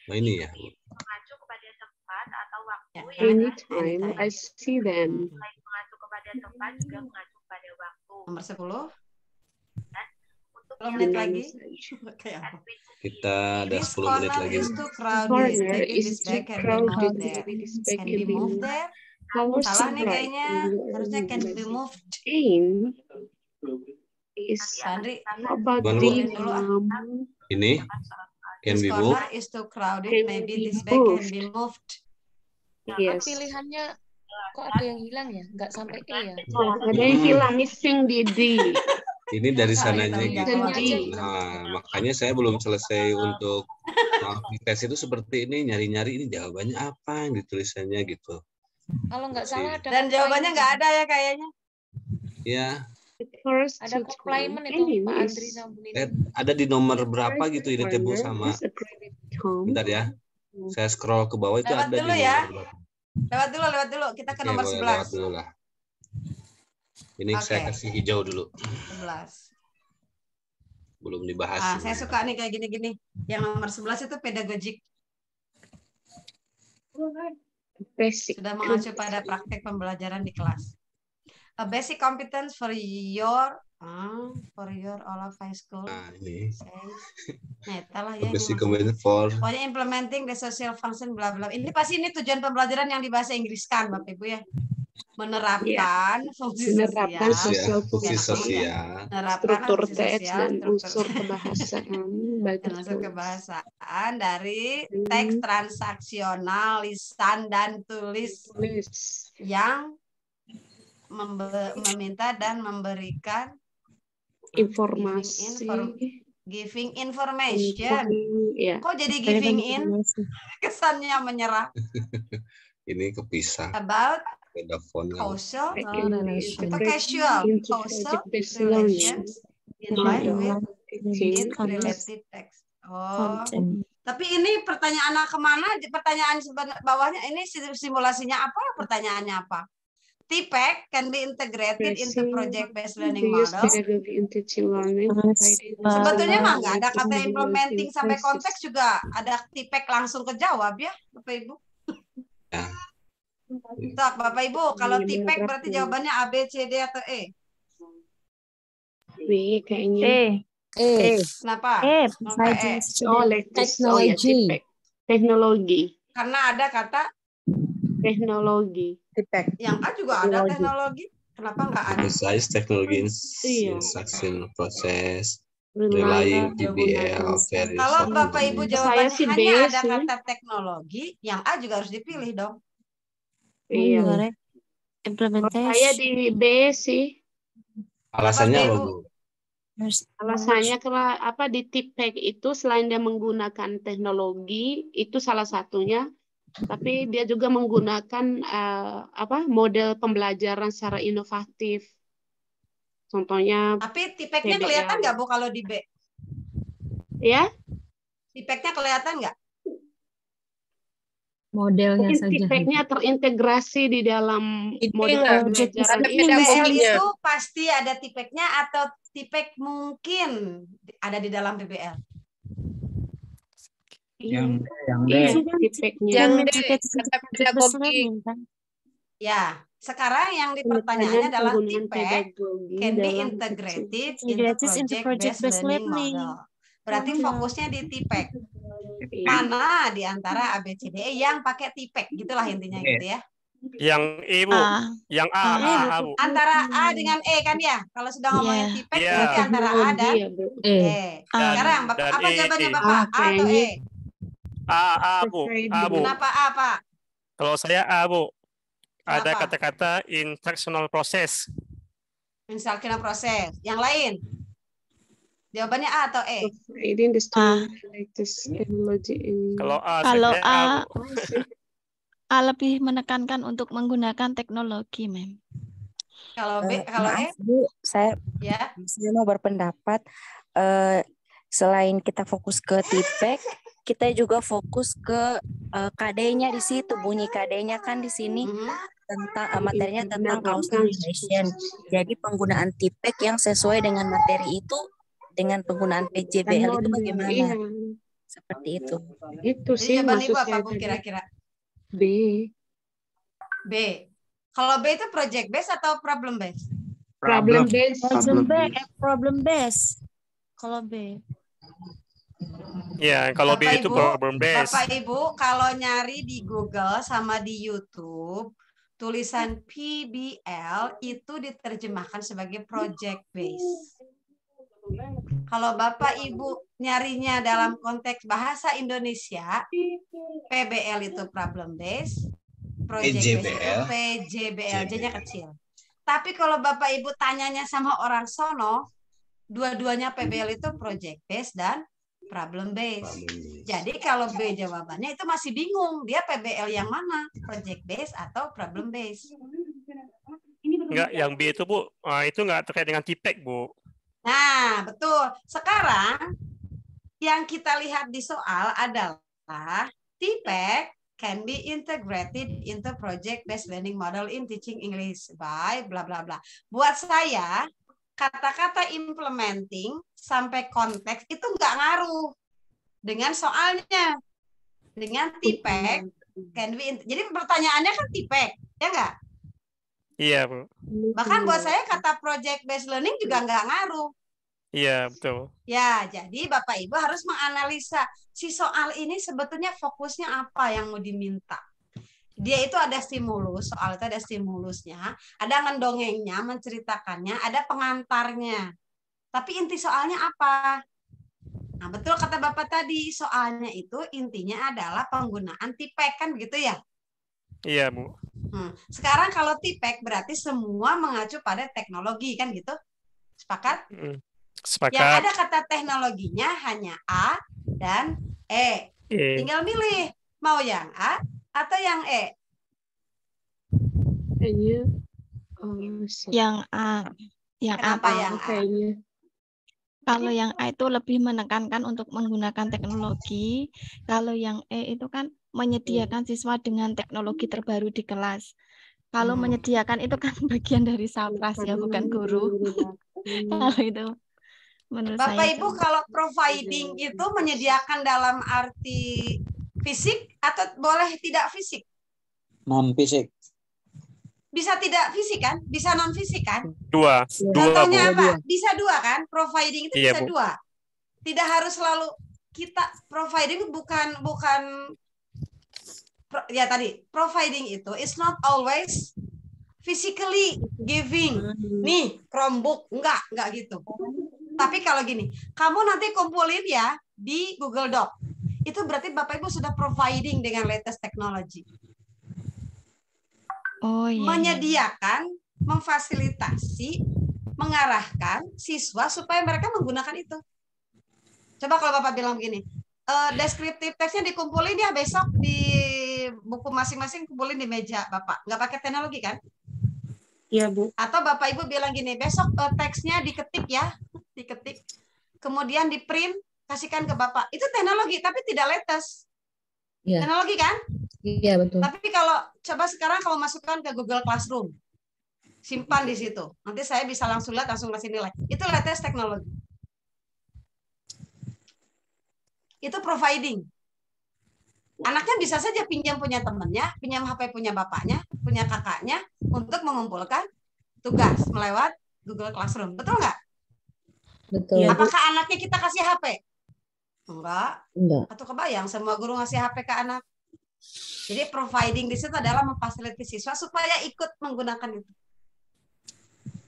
Oh ini ya. Mengacu kepada tempat atau waktu ya. Anytime I see them. Selain mengacu kepada tempat juga mengacu pada waktu. Nomor 10. 10 menit lagi. Kita ada 10 menit lagi. Corner is too crowded. Can be moved there. Salah nih kayaknya. Harusnya can be moved. Sandri, ini can be moved. Corner is too crowded. Maybe this bag can be moved. Yes. Pilihannya kok ada yang hilang ya? Nggak sampai E ya? Ada yang hilang, missing di D. Ini dari sananya gitu. Nah, makanya saya belum selesai untuk tes itu seperti ini, nyari-nyari ini jawabannya apa yang ditulisannya gitu. Kalau nggak salah ada. Dan jawabannya nggak ada ya kayaknya. Ya. Ada complement itu Pak Andri sama Bu Nini. Ada di nomor berapa gitu ini Bu sama. Bentar ya. Saya scroll ke bawah itu lewat ada dulu di ya. nomor. Lewat dulu. Kita ke nomor 11. Lewat dulu lah. Ini saya kasih hijau dulu. 11. Belum dibahas. Saya suka nih kayak gini-gini. Yang nomor 11 itu pedagogik. Basic. Sudah mengacu pada praktek pembelajaran di kelas. A basic competence for your all of high school. Nah, ini. Lah ya. Basic competence for. Pokoknya implementing the social function bla bla. Ini pasti ini tujuan pembelajaran yang di bahasa Inggris kan, Bapak Ibu ya. Menerapkan fungsi sosial, struktur teks dan unsur kebahasaan dari teks transaksional lisan dan tulis yang meminta dan memberikan informasi, giving information. Kok jadi giving in? Kesannya menyerah. Ini kepisah. About causal atau casual causal relations in line with it related text. Oh, tapi ini pertanyaan kemana? Pertanyaan bawahnya ini simulasinya apa? Pertanyaannya apa? TPEC can be integrated into project-based learning model. Sebetulnya mah nggak ada kata implementing sampai konteks juga ada TPEC langsung kejawab ya, Bapak Ibu. Ya. Sok, Bapak Ibu, kalau tipek berarti jawabannya A, B, C, D, atau E? B kayaknya. Kenapa? Kenapa E? Oh, latest. Oh ya, tipek. Teknologi. Karena ada kata teknologi. Tipek. Yang A juga ada teknologi. Kenapa nggak ada? Precise technology instruction process, rely PBL, very Kalau Bapak Ibu jawabannya sih B hanya ada sih. kata teknologi, yang A juga harus dipilih dong. Iya. Saya di B sih. Alasannya apa, Bu? Alasannya apa di tipek itu selain dia menggunakan teknologi itu salah satunya, tapi dia juga menggunakan model pembelajaran secara inovatif. Contohnya. Tapi tipeknya kelihatan nggak, Bu, kalau di B? Ya? Tipeknya kelihatan nggak? Modelnya Mungkin saja. tipeknya terintegrasi di dalam model pembelajaran PBL itu pasti ada tipeknya atau tipek mungkin ada di dalam PBL? Yang D. Tipeknya. Yang D, kata pedagogi. Ya, sekarang yang dipertanyaannya adalah tipek can be integrated into project-based learning model. Berarti fokusnya di tipek. Mana di antara ABCDE yang pakai tipek? Gitulah intinya gitu ya. Yang E, Bu. Yang A, Bu. Antara A dengan E kan ya? Kalau sudah ngomongin tipek berarti antara A dan E. Sekarang apa jawabannya Bapak? A atau E? A, Bu. A, Bu. Kenapa A, Pak? Kalau saya A, Bu. Ada Kenapa? kata-kata instructional process. Instructional process. Yang lain? Jawabannya A atau E? Kalau A, Kalau saya A lebih menekankan untuk menggunakan teknologi, Mem. Kalau B, kalau E? Bu, saya mau berpendapat selain kita fokus ke tipek, kita juga fokus ke KD-nya di situ. Bunyi KD-nya kan di sini tentang materinya tentang causal relation. Jadi penggunaan tipek yang sesuai dengan materi itu dengan penggunaan PJBL itu bagaimana? Seperti itu. Itu sih jawaban Ibu maksud apa, saya Bu, tadi. kira-kira? B. B. Kalau B itu project based atau problem based? Problem based. Problem based. Kalau B. Ya, kalau B itu problem based. Bapak Ibu, kalau nyari di Google sama di YouTube, tulisan PBL itu diterjemahkan sebagai project based. Kalau Bapak Ibu nyarinya dalam konteks bahasa Indonesia, PBL itu problem based, project based itu PJBL, J-nya kecil. Tapi kalau Bapak Ibu tanyanya sama orang sono, dua-duanya PBL itu project based dan problem based. Jadi kalau B jawabannya itu masih bingung, dia PBL yang mana? Project based atau problem based? Enggak, yang B itu, Bu, itu enggak terkait dengan tipek, Bu. Nah, betul. Sekarang yang kita lihat di soal adalah tipek can be integrated into project-based learning model in teaching English by bla bla bla. Buat saya, kata-kata implementing sampai konteks itu nggak ngaruh dengan soalnya. Dengan tipek can be jadi pertanyaannya kan tipek, ya nggak? Iya, Bu. Bahkan buat saya kata project-based learning juga nggak ngaruh. Iya, betul. Ya, jadi Bapak Ibu harus menganalisa si soal ini sebetulnya fokusnya apa yang mau diminta. Dia itu ada stimulus, soal itu ada stimulusnya, ada ngedongengnya, menceritakannya, ada pengantarnya. Tapi inti soalnya apa? Nah, betul kata Bapak tadi, soalnya itu intinya adalah penggunaan tipek, kan begitu ya? Iya, Bu. Sekarang kalau tipek berarti semua mengacu pada teknologi, kan gitu? Sepakat? Sepakat. Yang ada kata teknologinya hanya A dan E. Tinggal milih mau yang A atau yang E. Yang A. Yang Kenapa A. yang A? Kalau yang A itu lebih menekankan untuk menggunakan teknologi. Kalau yang E itu kan menyediakan siswa dengan teknologi terbaru di kelas. Kalau menyediakan itu kan bagian dari Sapras ya, bukan guru. Kalau itu menurut Bapak saya. Ibu kalau providing itu menyediakan dalam arti fisik atau boleh tidak fisik? Non fisik. Bisa tidak fisik kan? Bisa non fisik kan? Dua, Contohnya Bu. apa? Bisa dua kan? Providing itu Iya, bisa Bu. dua. Tidak harus selalu kita providing ya tadi providing itu is not always physically giving. Nih Chromebook enggak gitu. Tapi kalau gini, kamu nanti kumpulin ya di Google Doc. Itu berarti Bapak Ibu sudah providing dengan latest technology. Oh iya. Menyediakan, memfasilitasi, mengarahkan siswa supaya mereka menggunakan itu. Coba kalau Bapak bilang begini, deskriptif teksnya dikumpulin ya besok di buku masing-masing, kumpulin di meja Bapak. Nggak pakai teknologi kan? Iya, Bu. Atau Bapak Ibu bilang gini, besok teksnya diketik ya, diketik. Kemudian di print, kasihkan ke Bapak. Itu teknologi, tapi tidak latest. Iya. Teknologi kan? Iya, betul. Tapi kalau coba sekarang kalau masukkan ke Google Classroom, simpan di situ. Nanti saya bisa langsung lihat, langsung kasih nilai. Itu latest teknologi. Itu providing. Anaknya bisa saja pinjam punya temannya, pinjam HP punya bapaknya, punya kakaknya, untuk mengumpulkan tugas melewat Google Classroom. Betul nggak? Betul. Apakah anaknya kita kasih HP? Enggak. Enggak. Atau kebayang semua guru ngasih HP ke anak? Jadi providing di situ adalah memfasilitasi siswa supaya ikut menggunakan itu.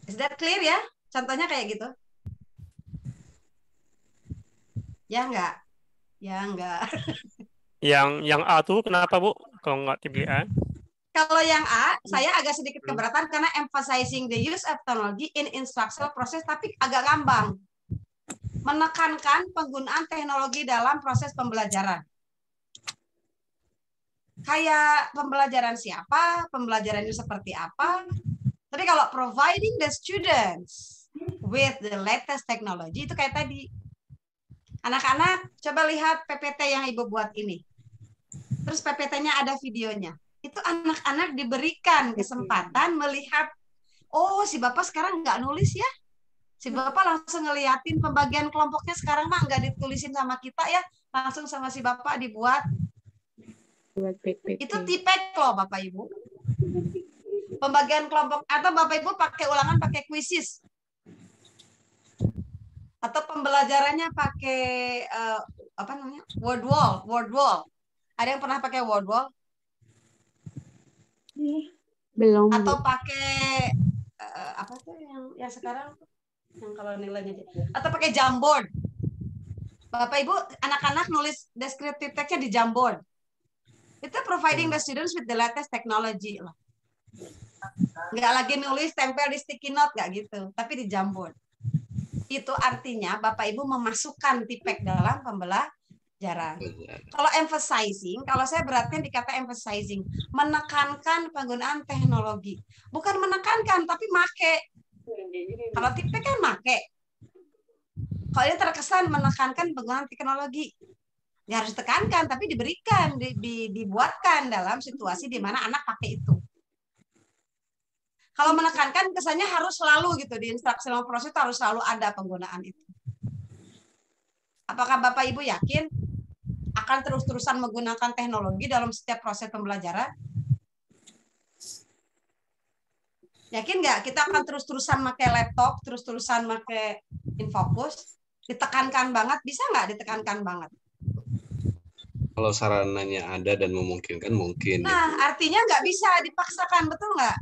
Is that clear ya? Contohnya kayak gitu. Ya enggak? Ya enggak. Yang A tuh kenapa, Bu? Kalau nggak dipilih A? Kalau yang A, saya agak sedikit keberatan karena emphasizing the use of technology in instructional process, tapi agak ngambang. Menekankan penggunaan teknologi dalam proses pembelajaran. Kayak pembelajaran siapa, pembelajarannya seperti apa. Tapi kalau providing the students with the latest technology, itu kayak tadi. Anak-anak, coba lihat PPT yang Ibu buat ini. Terus PPT-nya ada videonya. Itu anak-anak diberikan kesempatan melihat, oh si Bapak sekarang nggak nulis ya. Si Bapak langsung ngeliatin pembagian kelompoknya sekarang mah nggak ditulisin sama kita ya. Langsung sama si Bapak dibuat. Itu TPEC loh Bapak Ibu. Pembagian kelompok, atau Bapak Ibu pakai ulangan pakai quizzes. Atau pembelajarannya pakai apa namanya? Word wall. Ada yang pernah pakai word wall? Belum. Atau pakai apa tuh yang sekarang yang kalau nilainya atau pakai Jamboard. Bapak Ibu, anak-anak nulis descriptive text-nya di Jamboard. Itu providing the students with the latest technology lah. Nggak lagi nulis tempel di sticky note nggak gitu, tapi di Jamboard. Itu artinya Bapak Ibu memasukkan TPEC dalam pembelajaran. Kalau emphasizing, kalau saya beratkan di kata emphasizing, menekankan penggunaan teknologi. Bukan menekankan, tapi make. Kalau TPEC kan make. Kalau ini terkesan menekankan penggunaan teknologi. Ya harus ditekankan, tapi diberikan, dibuatkan dalam situasi di mana anak pakai itu. Kalau menekankan kesannya harus selalu gitu, di instructional process itu harus selalu ada penggunaan itu. Apakah Bapak Ibu yakin akan terus-terusan menggunakan teknologi dalam setiap proses pembelajaran? Yakin nggak kita akan terus-terusan pakai laptop, terus-terusan pakai Infocus? Ditekankan banget, bisa nggak ditekankan banget? Kalau sarananya ada dan memungkinkan, mungkin. Nah, artinya nggak bisa dipaksakan, betul nggak?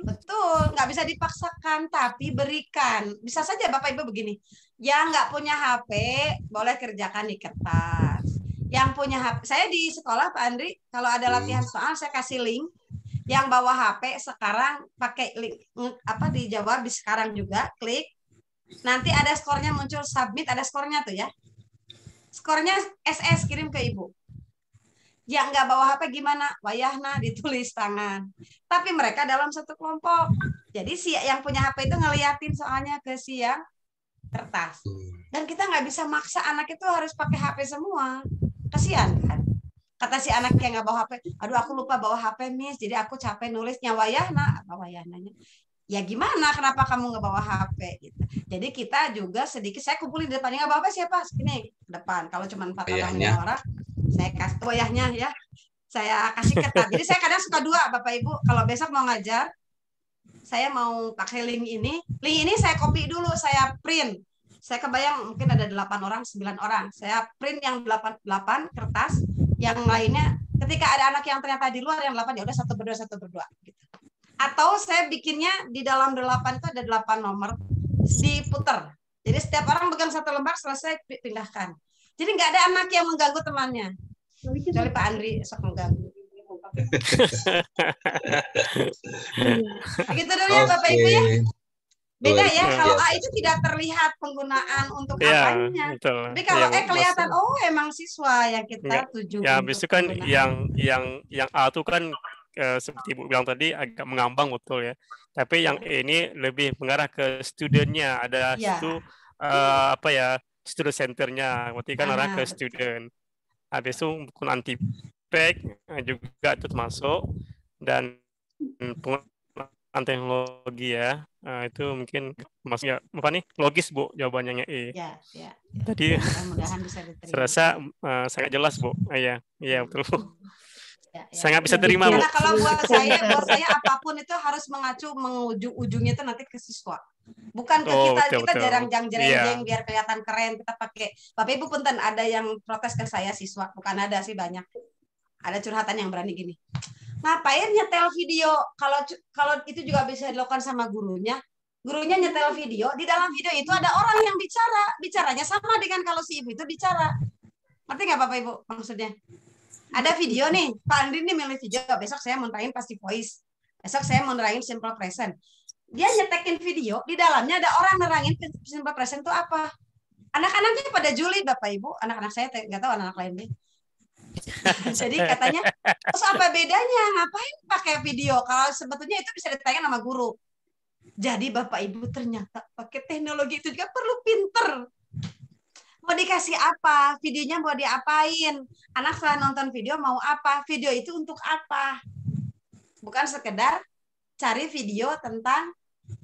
Betul, nggak bisa dipaksakan, tapi berikan. Bisa saja Bapak Ibu begini, yang nggak punya HP boleh kerjakan di kertas. Yang punya HP, saya di sekolah Pak Andri, kalau ada latihan soal saya kasih link. Yang bawa HP sekarang pakai link apa dijawab di sekarang juga, klik. Nanti ada skornya muncul submit, ada skornya tuh ya. Skornya SS kirim ke Ibu. Yang nggak bawa HP gimana? Wayahna ditulis tangan. Tapi mereka dalam satu kelompok. Jadi si yang punya HP itu ngeliatin soalnya ke si yang kertas. Dan kita nggak bisa maksa anak itu harus pakai HP semua. Kasihan kan? Kata si anak yang nggak bawa HP, aduh aku lupa bawa HP Miss, jadi aku capek nulisnya. Wayahna, apa wayahnanya? Ya gimana? Kenapa kamu nggak bawa HP? Gitu. Jadi kita juga sedikit, saya kumpulin di depannya, nggak bawa HP siapa? Ini ke depan. Kalau cuma 4 orang, saya kasih wayahnya ya. Saya kasih ke tab. Jadi saya kadang suka dua, Bapak Ibu. Kalau besok mau ngajar, saya mau pakai link ini saya copy dulu, saya print. Saya kebayang mungkin ada 8 orang, 9 orang. Saya print yang 8 kertas, yang lainnya ketika ada anak yang ternyata di luar yang 8, ya udah satu berdua gitu. Atau saya bikinnya di dalam 8 itu ada 8 nomor diputer. Jadi setiap orang pegang satu lembar, selesai pindahkan. Jadi nggak ada anak yang mengganggu temannya. Kecuali Pak Andri sok mengganggu. Begitu dulu ya Bapak Ibu ya. Beda ya, kalau A itu tidak terlihat penggunaan untuk apanya. Betul. Tapi kalau kelihatan, oh emang siswa yang kita tuju. Ya, habis itu kan yang A itu kan seperti Ibu bilang tadi agak mengambang, betul ya. Tapi yang E ini lebih mengarah ke studentnya. Ada situ student centernya. Berarti kan arah ke student. Habis itu penggunaan anti-pack juga itu termasuk, dan penggunaan teknologi ya, itu mungkin maksudnya apa nih, logis Bu jawabannya E. Ya. Tadi mudah-mudahan bisa diterima. Serasa sangat jelas Bu. Iya betul Bu. Sangat bisa terima Bu. Karena kalau buat saya apapun itu harus mengacu ujungnya itu nanti ke siswa. Bukan ke kita, kita jarang jeng biar kelihatan keren kita pakai. Bapak Ibu punten, ada yang protes ke saya siswa, bukan ada sih, banyak. Ada curhatan yang berani gini. Ngapain nyetel video? Kalau itu juga bisa dilakukan sama gurunya. Gurunya nyetel video, di dalam video itu ada orang yang bicaranya sama dengan kalau si ibu itu bicara. Ngerti nggak Bapak Ibu maksudnya? Ada video nih, Pak Andri nih milih video, besok saya mau nerangin passive voice. Besok saya mau nerangin simple present. Dia nyetekin video, di dalamnya ada orang nerangin simple present itu apa. Anak-anaknya pada julid, Bapak Ibu. Anak-anak saya nggak tahu anak-anak lainnya. Jadi katanya, terus apa bedanya? Ngapain pakai video? Kalau sebetulnya itu bisa ditanyakan sama guru. Jadi Bapak Ibu ternyata pakai teknologi itu juga perlu pinter. Mau dikasih apa? Videonya mau diapain? Anak setelah nonton video mau apa? Video itu untuk apa? Bukan sekedar cari video tentang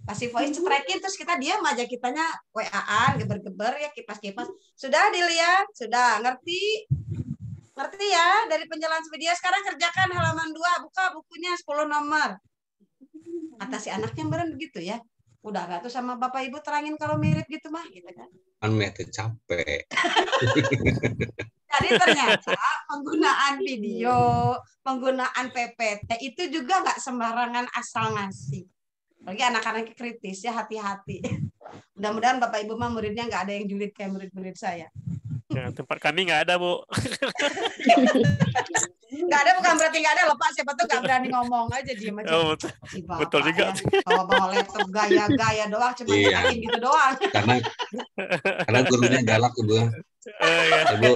passive voice, cetrekin terus kita diam aja, kitanya WA-an, geber-geber ya, kipas-kipas. Sudah dilihat? Sudah ngerti? Ngerti ya dari penjelasan video. Sekarang kerjakan halaman 2, buka bukunya 10 nomor. Kata si anaknya beneran begitu ya. Udah gak tuh sama Bapak Ibu terangin kalau mirip gitu mah gitu kan. Kan mete capek. Jadi ternyata penggunaan video, penggunaan PPT itu juga nggak sembarangan asal ngasih. Bagi anak-anak kritis ya, hati-hati. Mudah-mudahan Bapak Ibu mah muridnya nggak ada yang julid kayak murid-murid saya. Ya, tempat kami nggak ada Bu. Nggak ada bukan berarti nggak ada loh Pak. Siapa tuh nggak berani ngomong aja, diem aja. Oh, betul juga. Ya, bawa laptop gaya-gaya doang, cuma ngelakuin gitu doang. Karena gurunya galak Ibu. Ibu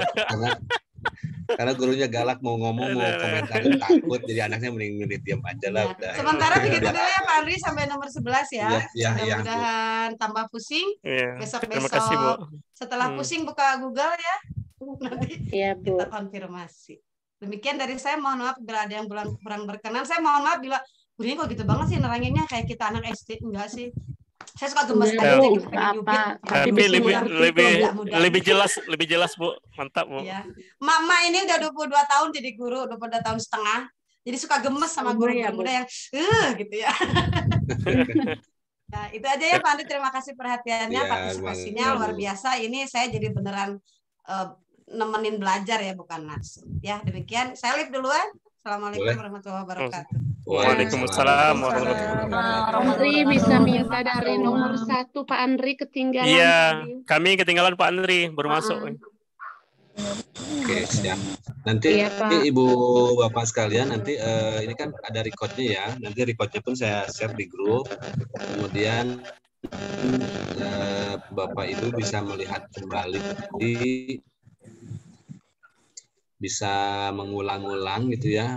karena gurunya galak mau ngomong mau komentar takut, jadi anaknya mending diam aja lah. Udah. Sementara begitu dulu ya Pak Andri sampai nomor 11 ya. Mudah-mudahan tambah pusing. Besok-besok setelah pusing buka Google ya. Nanti kita konfirmasi. Demikian dari saya, mohon maaf bila ada yang kurang berkenan. Saya mohon maaf bila ini kok gitu banget sih neranginnya kayak kita anak SD. Enggak sih. Saya suka gemes aja gitu, tapi lebih jelas Bu. Mantap Bu. Ya. Mama ini udah 22 tahun jadi guru, 22 tahun setengah. Jadi suka gemes sama guru muda yang gitu ya. Nah, itu aja ya Pak Andri, terima kasih perhatiannya, partisipasinya luar biasa. Ini saya jadi beneran nemenin belajar ya, bukan langsung. Ya, demikian. Saya live duluan. Assalamualaikum warahmatullahi wabarakatuh. Waalaikumsalam warahmatullahi wabarakatuh. Andri bisa minta dari nomor 1 Pak Andri ketinggalan. Iya, kami ketinggalan Pak Andri baru masuk. Oke, siap. Nanti Ibu Bapak sekalian, nanti ini kan ada recordnya ya. Nanti recordnya pun saya share di grup. Kemudian Bapak Ibu bisa melihat kembali bisa mengulang-ulang gitu ya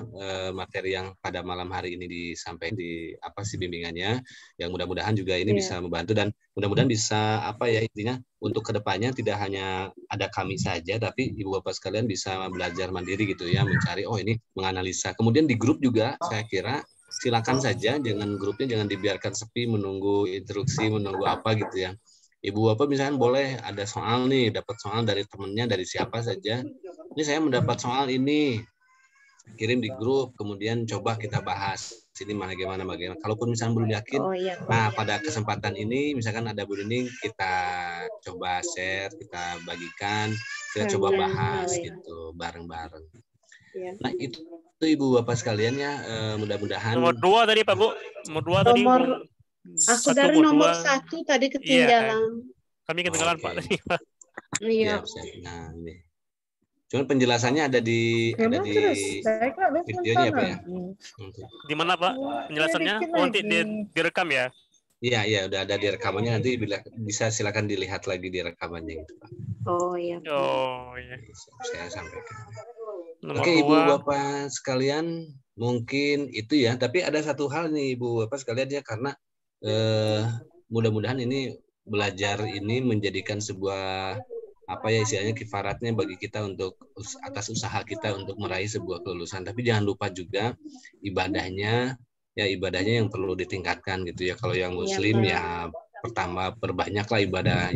materi yang pada malam hari ini disampaikan di bimbingannya, yang mudah-mudahan juga ini bisa membantu, dan mudah-mudahan bisa intinya untuk kedepannya tidak hanya ada kami saja, tapi Ibu Bapak sekalian bisa belajar mandiri gitu ya, mencari ini menganalisa. Kemudian di grup juga saya kira silakan saja, grupnya jangan dibiarkan sepi menunggu instruksi, menunggu apa gitu ya. Ibu Bapak misalkan boleh ada soal nih, dapat soal dari temennya, dari siapa saja. Ini saya mendapat soal ini. kirim di grup, kemudian coba kita bahas sini bagaimana. Kalaupun misalnya belum yakin, nah pada kesempatan ini misalkan ada Bu Nining, kita coba share, kita bagikan, kita coba bahas gitu bareng-bareng. Nah itu Ibu Bapak sekalian ya, mudah-mudahan. Nomor 2 tadi Pak Bu, nomor 2 tadi. Aku dari nomor 1 tadi ketinggalan. Iya, kami ketinggalan Pak tadi. Iya. Nah ini. Cuman penjelasannya ada di videonya Pak ya. Di mana Pak penjelasannya? Oh, nanti direkam ya? Iya, udah ada di rekamannya, nanti bisa silakan dilihat lagi di rekamannya gitu Pak. Oh iya. Saya sampaikan. Oke Ibu Bapak sekalian, mungkin itu ya. Tapi ada satu hal nih Ibu Bapak sekalian ya, karena mudah-mudahan ini belajar ini menjadikan sebuah istilahnya kifaratnya bagi kita untuk atas usaha kita untuk meraih sebuah kelulusan. Tapi jangan lupa juga ibadahnya yang perlu ditingkatkan gitu ya. Kalau yang muslim ya pertama perbanyaklah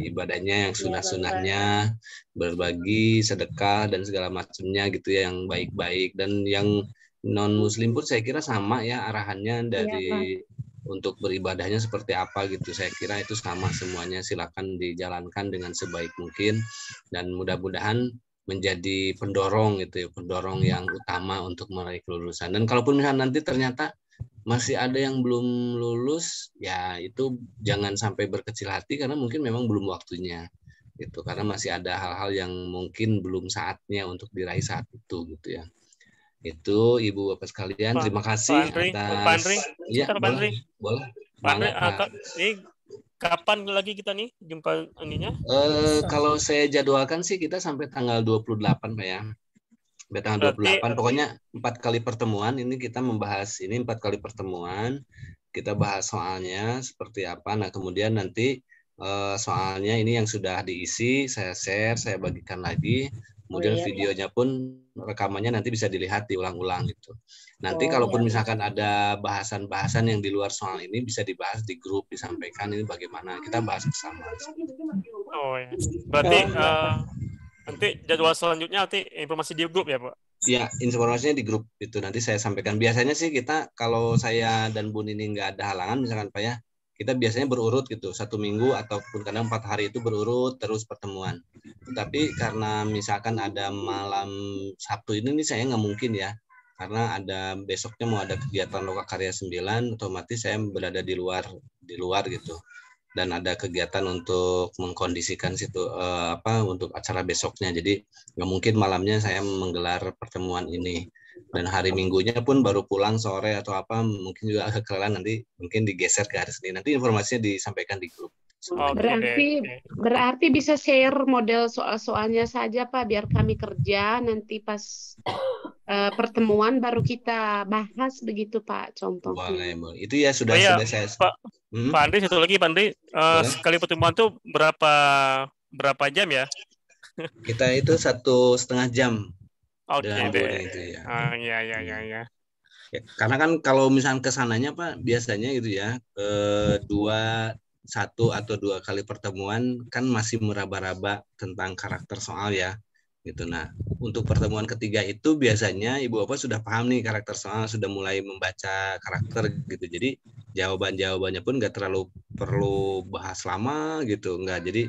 ibadahnya yang sunah-sunahnya, berbagi, sedekah dan segala macamnya gitu ya, yang baik-baik. Dan yang non muslim pun saya kira sama ya arahannya dari untuk beribadahnya seperti apa gitu. Saya kira itu sama semuanya, silakan dijalankan dengan sebaik mungkin dan mudah-mudahan menjadi pendorong gitu ya, pendorong yang utama untuk meraih kelulusan. Dan kalaupun misalnya nanti ternyata masih ada yang belum lulus, ya itu jangan sampai berkecil hati karena mungkin memang belum waktunya gitu, karena masih ada hal-hal yang mungkin belum saatnya untuk diraih saat itu gitu ya. Itu Ibu Bapak sekalian, terima kasih atas boleh. Ini kapan lagi kita nih jumpa ininya? Kalau saya jadwalkan sih kita sampai tanggal 28 Pak ya. Sampai tanggal 28, pokoknya 4 kali pertemuan ini kita membahas ini 4 kali pertemuan, kita bahas soalnya seperti apa. Nah kemudian nanti soalnya ini yang sudah diisi saya share, saya bagikan lagi, kemudian videonya pun rekamannya nanti bisa dilihat diulang-ulang gitu. Nanti kalaupun misalkan ada bahasan-bahasan yang di luar soal ini bisa dibahas di grup, disampaikan ini bagaimana, kita bahas bersama. Oh ya, berarti nanti jadwal selanjutnya nanti informasi di grup ya Pak? Iya, informasinya di grup itu nanti saya sampaikan. Biasanya sih kita kalau saya dan Bu Nining nggak ada halangan misalkan Pak ya, kita biasanya berurut gitu, 1 minggu ataupun kadang 4 hari itu berurut terus pertemuan. Tapi karena misalkan ada malam Sabtu ini nih saya nggak mungkin ya, karena ada besoknya mau ada kegiatan Lokakarya 9, otomatis saya berada di luar gitu. Dan ada kegiatan untuk mengkondisikan untuk acara besoknya. Jadi nggak mungkin malamnya saya menggelar pertemuan ini. Dan hari Minggunya pun baru pulang sore atau apa, mungkin juga agak kelelahan, nanti mungkin digeser ke hari Senin. Nanti informasinya disampaikan di grup. Berarti bisa share model soal-soalnya saja Pak, biar kami kerja nanti pas pertemuan baru kita bahas begitu Pak, contoh. Boleh. Itu ya sudah saya. Pak Andri, satu lagi Pak Andri, sekali pertemuan tuh berapa jam ya? Kita itu 1,5 jam. Oke deh. Itu ya. Iya. Ya, karena kan kalau misalnya kesananya Pak biasanya gitu ya, 1 atau 2 kali pertemuan kan masih meraba-raba tentang karakter soal ya gitu. Nah untuk pertemuan ketiga itu biasanya Ibu Bapak sudah paham nih karakter soal, sudah mulai membaca karakter gitu. Jadi jawabannya pun nggak terlalu perlu bahas lama gitu, nggak. Jadi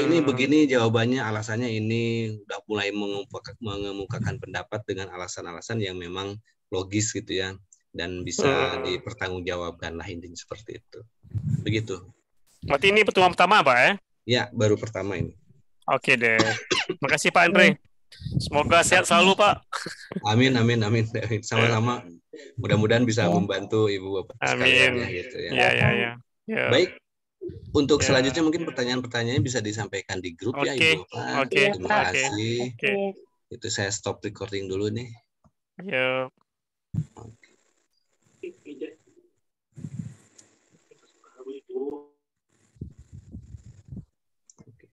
ini begini jawabannya, alasannya ini, udah mulai mengemukakan pendapat dengan alasan-alasan yang memang logis gitu ya, dan bisa dipertanggungjawabkan lah, intinya seperti itu. Begitu. Berarti ini pertemuan pertama Pak ya? Ya, baru pertama ini. Oke deh. Makasih Pak Andre. Semoga sehat selalu Pak. Amin. Sama-sama. Mudah-mudahan bisa membantu Ibu Bapak sekalian ya gitu ya. Iya. Baik. Untuk selanjutnya mungkin pertanyaan-pertanyaannya bisa disampaikan di grup ya Ibu Bapak. Terima kasih. Itu saya stop recording dulu nih. Yuk.